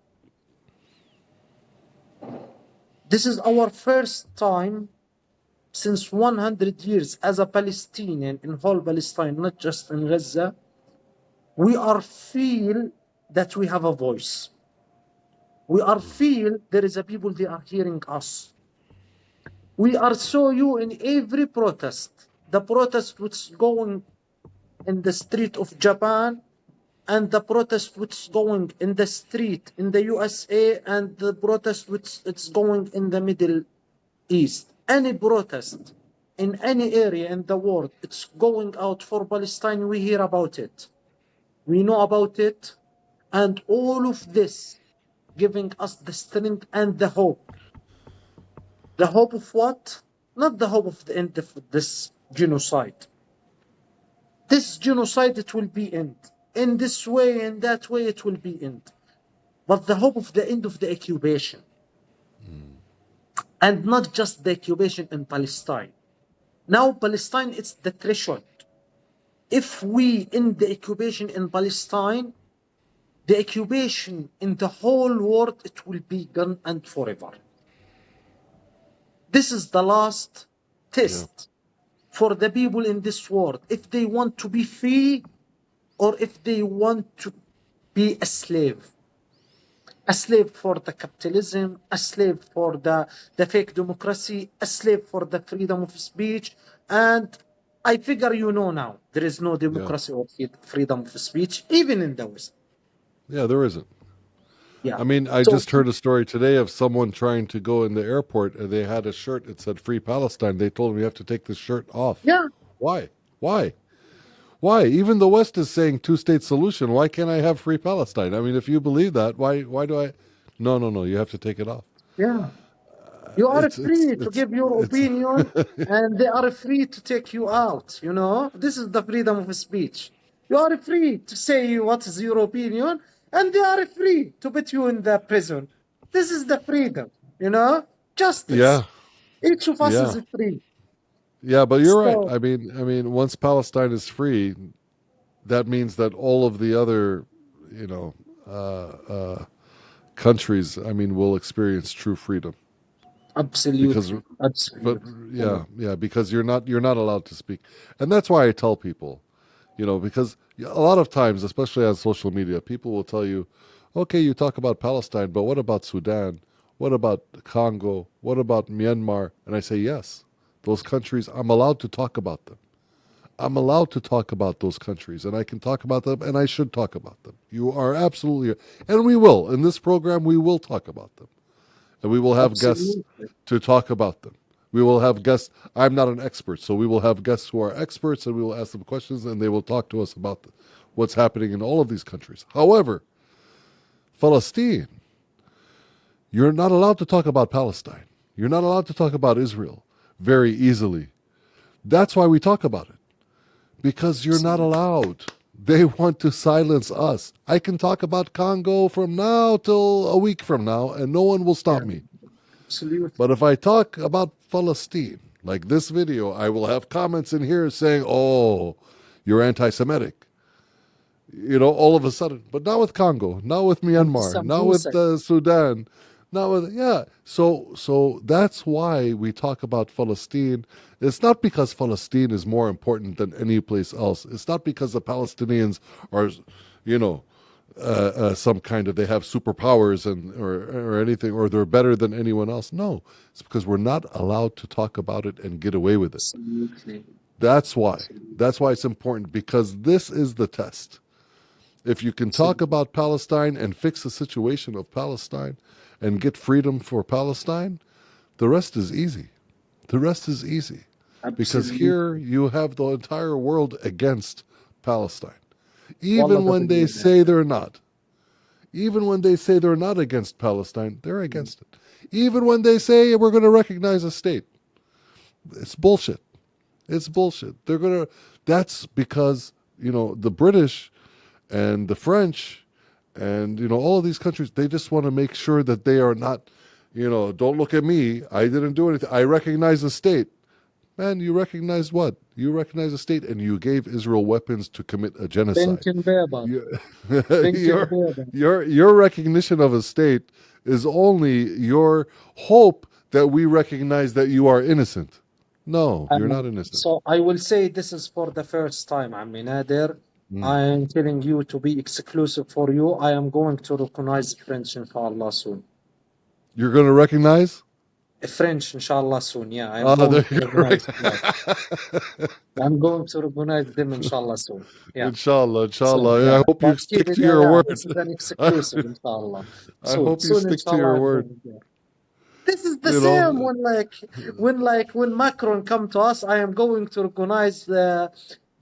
This is our first time since 100 years as a Palestinian in whole Palestine, not just in Gaza. We are feel that we have a voice. We are feel there is a people, they are hearing us. We are saw you in every protest. The protest which is going in the street of Japan and the protest which is going in the street in the USA and the protest which it's going in the Middle East. Any protest in any area in the world, it's going out for Palestine, we hear about it. We know about it. And all of this giving us the strength and the hope. The hope of what? Not the hope of the end of this genocide. This genocide, it will be end. In this way, in that way, it will be end. But the hope of the end of the occupation. And not just the occupation in Palestine. Now Palestine, it's the threshold. If we end the occupation in Palestine, the occupation in the whole world, it will be gone and forever. This is the last test for the people in this world. If they want to be free or if they want to be a slave. A slave for the capitalism, a slave for the fake democracy, a slave for the freedom of speech. And I figure you know now, there is no democracy or freedom of speech, even in the West. Yeah, there isn't. Yeah. I mean, I just heard a story today of someone trying to go in the airport and they had a shirt that said Free Palestine. They told him you have to take this shirt off. Yeah. Why? Why? Why? Even the West is saying two-state solution. Why can't I have Free Palestine? I mean, if you believe that, why do I? No, you have to take it off. Yeah. You are free to give your opinion and they are free to take you out, you know? This is the freedom of speech. You are free to say what is your opinion and they are free to put you in the prison. This is the freedom, you know? Justice. Yeah. Each of us is free. Yeah, but you're right. I mean, once Palestine is free, that means that all of the other, countries, I mean, will experience true freedom. Absolutely. Because you're not allowed to speak, and that's why I tell people, because a lot of times, especially on social media, people will tell you, okay, you talk about Palestine, but what about Sudan? What about Congo? What about Myanmar? And I say, yes, those countries, I'm allowed to talk about them. I'm allowed to talk about those countries, and I can talk about them, and I should talk about them. You are absolutely, and we will. In this program, we will talk about them. And we will have guests to talk about them. We will have guests. I'm not an expert, so we will have guests who are experts, and we will ask them questions, and they will talk to us about what's happening in all of these countries. However, Palestine, you're not allowed to talk about Palestine. You're not allowed to talk about Israel very easily. That's why we talk about it, because you're not allowed. They want to silence us. I can talk about Congo from now till a week from now, and no one will stop me. Absolutely. But if I talk about Palestine, like this video, I will have comments in here saying, oh, you're anti-Semitic. All of a sudden. But not with Congo, not with Myanmar, not with Sudan. So that's why we talk about Palestine. It's not because Palestine is more important than any place else. It's not because the Palestinians are, some kind of, they have superpowers or anything, or they're better than anyone else. No, it's because we're not allowed to talk about it and get away with it. Absolutely. That's why. That's why it's important, because this is the test. If you can talk about Palestine and fix the situation of Palestine and get freedom for Palestine, the rest is easy. The rest is easy. Absolutely. Because here you have the entire world against Palestine. Even when they say they're not. Even when they say they're not against Palestine, they're against it. Even when they say we're going to recognize a state. It's bullshit. It's bullshit. That's because, the British and the French and, all of these countries, they just want to make sure that they are not, don't look at me. I didn't do anything. I recognize the state. Man, you recognize what? You recognize a state, and you gave Israel weapons to commit a genocide. Your recognition of a state is only your hope that we recognize that you are innocent. No, you're not innocent. So I will say this is for the first time, Ammi Nader. I am telling you to be exclusive for you. I am going to recognize French, inshallah, soon. You're going to recognize? French, inshallah, soon. Yeah, I'm going to recognize them, inshallah, soon. Yeah. Inshallah. So, yeah. I hope you stick to your word. This is an exclusive, inshallah. I hope you stick to your word. This is the same when Macron come to us. I am going to recognize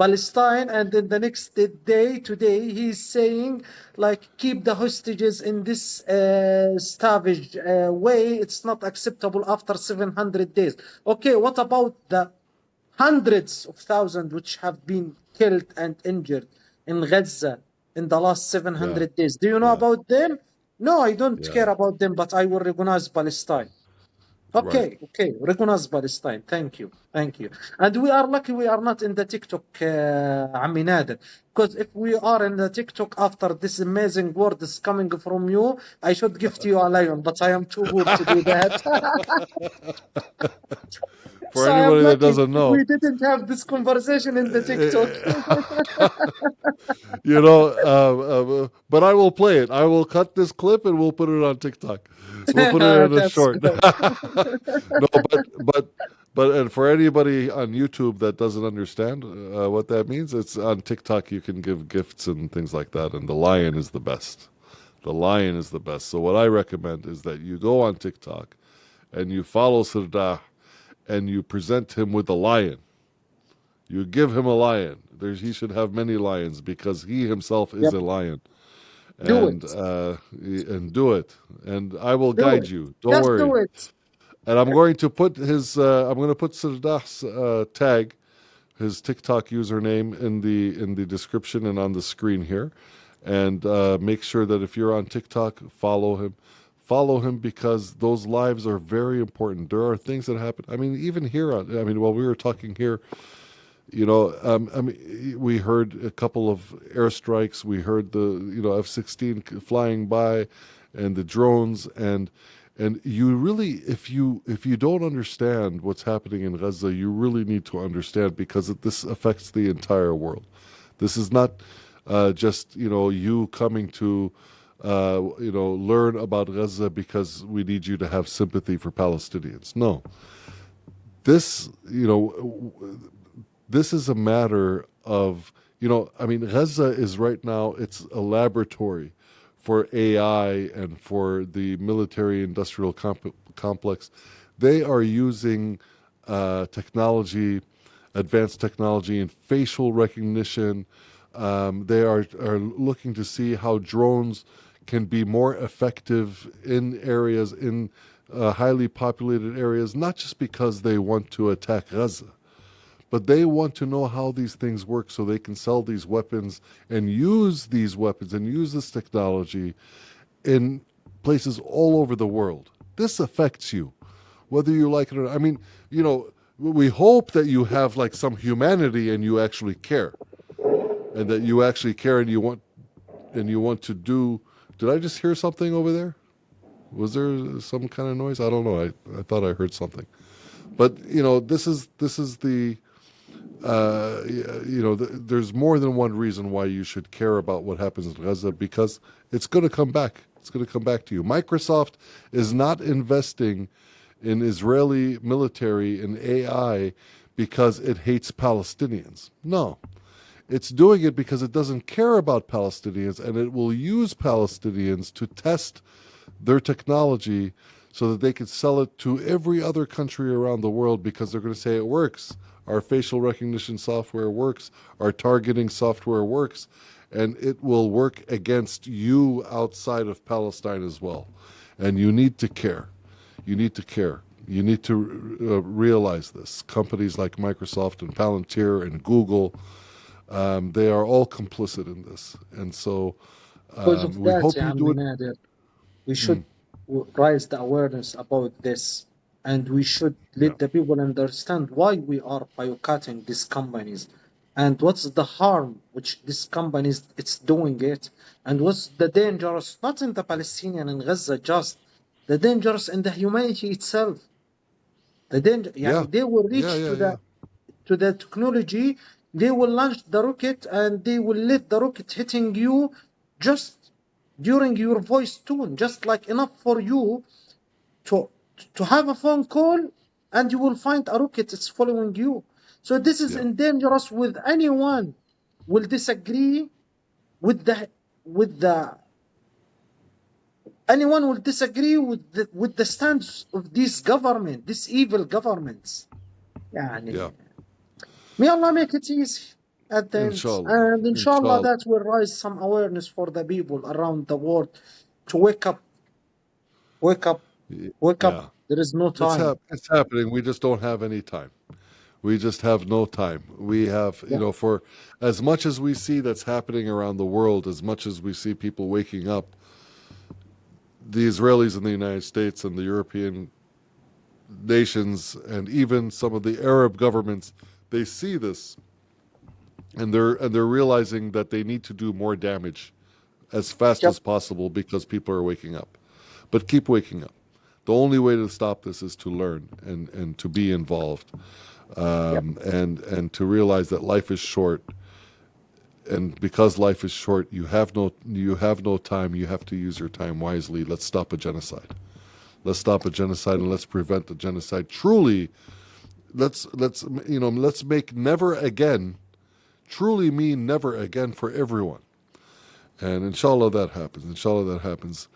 Palestine, and then the next day, today, he's saying like keep the hostages in this savage way. It's not acceptable after 700 days. Okay, what about the hundreds of thousands which have been killed and injured in Gaza in the last Yeah. 700 days? Do you know Yeah. about them? No, I don't Yeah. care about them, but I will recognize Palestine. Okay, Right. okay, recognize Palestine. Thank you, thank you. And we are lucky we are not in the TikTok, Ammi Nader, because if we are in the TikTok after this amazing word is coming from you, I should gift you a lion, but I am too poor to do that. For So I am anybody that lucky doesn't know, we didn't have this conversation in the TikTok. you know, but I will play it. I will cut this clip and we'll put it on TikTok. We'll put it in a That's short. good. No, but and for anybody on YouTube that doesn't understand what that means, it's on TikTok. You can give gifts and things like that, and the lion is the best. The lion is the best. So what I recommend is that you go on TikTok and you follow Sirdah and you present him with a lion. You give him a lion. He should have many lions because he himself is Yep. a lion. Do And it. and do it. And I will Do guide it. you. Don't Just worry. do it. And I'm going to put I'm going to put Sirdah's tag, his TikTok username in the description and on the screen here. And make sure that if you're on TikTok, follow him. Follow him because those lives are very important. There are things that happen. I mean, even here, while we were talking here, you know, we heard a couple of airstrikes. We heard the, F-16 flying by, and the drones, and you really, if you don't understand what's happening in Gaza, you really need to understand because this affects the entire world. This is not just you coming to learn about Gaza because we need you to have sympathy for Palestinians. No, this this is a matter of Gaza is right now, it's a laboratory for AI and for the military-industrial complex. They are using technology, advanced technology in facial recognition. They are looking to see how drones can be more effective in areas, in highly populated areas, not just because they want to attack Gaza, but they want to know how these things work so they can sell these weapons and use these weapons and use this technology in places all over the world. This affects you, whether you like it or not. I mean, we hope that you have like some humanity and you actually care. And that you actually care and you want to do. Did I just hear something over there? Was there some kind of noise? I don't know. I thought I heard something. But this is the there's more than one reason why you should care about what happens in Gaza because it's going to come back. It's going to come back to you. Microsoft is not investing in Israeli military and AI because it hates Palestinians. No. It's doing it because it doesn't care about Palestinians, and it will use Palestinians to test their technology so that they can sell it to every other country around the world because they're going to say it works. Our facial recognition software works. Our targeting software works. And it will work against you outside of Palestine as well. And you need to care. You need to care. You need to realize this. Companies like Microsoft and Palantir and Google, they are all complicit in this. And so Because of we that, hope you do it. Nader, we should raise the awareness about this, and we should let the people understand why we are boycotting these companies, and what's the harm which these companies it's doing it, and what's the dangerous not in the Palestinian and Gaza, just the dangerous in the humanity itself. The danger, they will reach to the technology. They will launch the rocket and they will let the rocket hitting you just during your voice tone, just like enough for you to have a phone call and you will find a rocket is following you. So this is dangerous with anyone will disagree with the anyone will disagree with the stance of this government, these evil governments. May Allah make it easy. at the end. Inshallah. And inshallah, Inshallah. that will raise some awareness for the people around the world to wake up, wake up, wake up. Yeah. There is no time. It's happening. We just don't have any time. We just have no time. We have, Yeah. for as much as we see that's happening around the world, as much as we see people waking up, the Israelis in the United States and the European nations and even some of the Arab governments, they see this and they're realizing that they need to do more damage as fast Yep. as possible because people are waking up. But keep waking up. The only way to stop this is to learn and to be involved. And to realize that life is short, and because life is short, you have no time. You have to use your time wisely. Let's stop a genocide. Let's stop a genocide and let's prevent the genocide. Truly, let's make never again. Truly mean never again for everyone. And inshallah that happens. Inshallah that happens.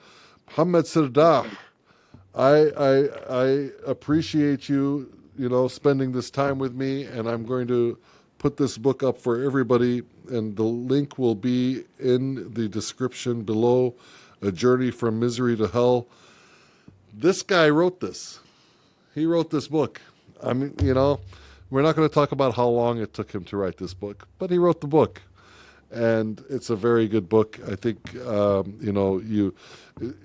Mohammed Sirdah, I appreciate you, spending this time with me, and I'm going to put this book up for everybody, and the link will be in the description below. A Journey from Misery to Hell. This guy wrote this. He wrote this book. I mean, we're not going to talk about how long it took him to write this book, but he wrote the book. And it's a very good book. I think,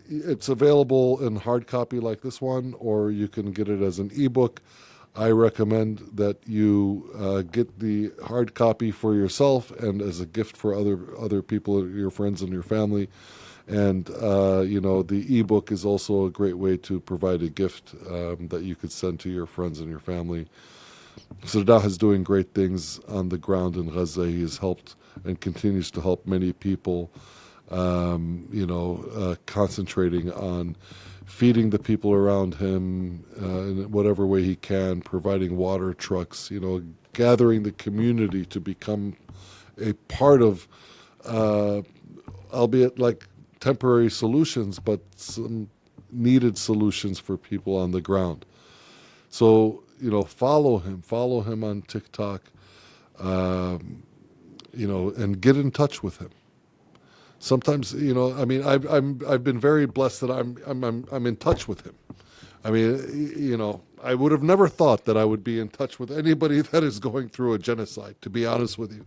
it's available in hard copy like this one, or you can get it as an ebook. I recommend that you get the hard copy for yourself and as a gift for other people, your friends and your family. And, the ebook is also a great way to provide a gift that you could send to your friends and your family. Sirdah is doing great things on the ground in Gaza. He has helped and continues to help many people, concentrating on feeding the people around him in whatever way he can, providing water trucks, gathering the community to become a part of, albeit like temporary solutions, but some needed solutions for people on the ground. So, follow him on TikTok, and get in touch with him. Sometimes, I've been very blessed that I'm in touch with him. I mean, I would have never thought that I would be in touch with anybody that is going through a genocide, to be honest with you.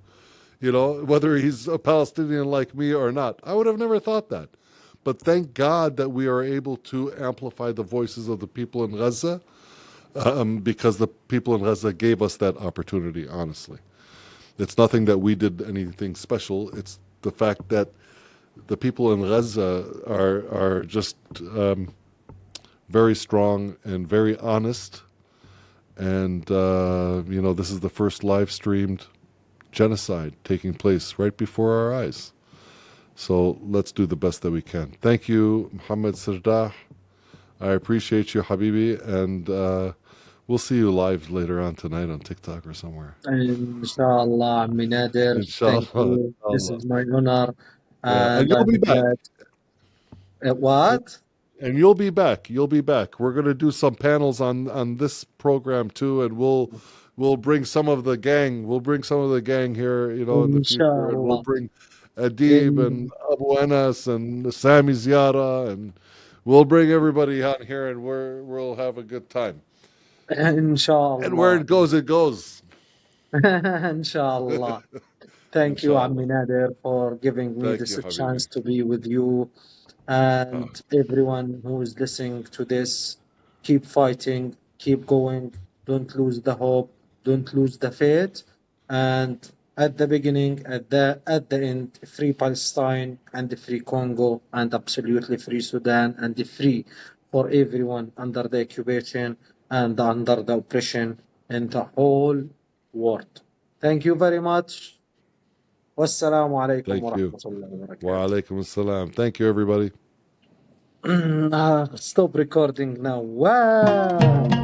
Whether he's a Palestinian like me or not, I would have never thought that. But thank God that we are able to amplify the voices of the people in Gaza, because the people in Gaza gave us that opportunity, honestly. It's nothing that we did anything special. It's the fact that the people in Gaza are just very strong and very honest. And, this is the first live-streamed genocide taking place right before our eyes. So let's do the best that we can. Thank you, Mohammed Sirdah. I appreciate you, Habibi, and we'll see you live later on tonight on TikTok or somewhere. Inshallah, Ammi Nader. Inshallah. Thank you. This Inshallah. is my honor. Yeah. And And you'll I'm be back. glad. What? And you'll be back. You'll be back. We're going to do some panels on this program too, and we'll bring some of the gang. We'll bring some of the gang here, in the future, and we'll Inshallah. bring Adib and Abu Anas and Sami Ziara, and we'll bring everybody on here, and we'll have a good time. Inshallah. And where it goes, it goes. Inshallah. Thank you, Inshallah. Ammi Nader, for giving me Thank this you, Habibi. chance to be with you. And everyone who is listening to this, keep fighting, keep going, don't lose the hope, don't lose the faith. And at the beginning, at the end, free Palestine and free Congo and absolutely free Sudan and free for everyone under the occupation and under the oppression in the whole world. Thank you very much. Wassalamu alaikum Thank wa you. rahmatullahi wa barakatuh. Wa alaikum assalam. Thank you, everybody. Stop recording now. Wow.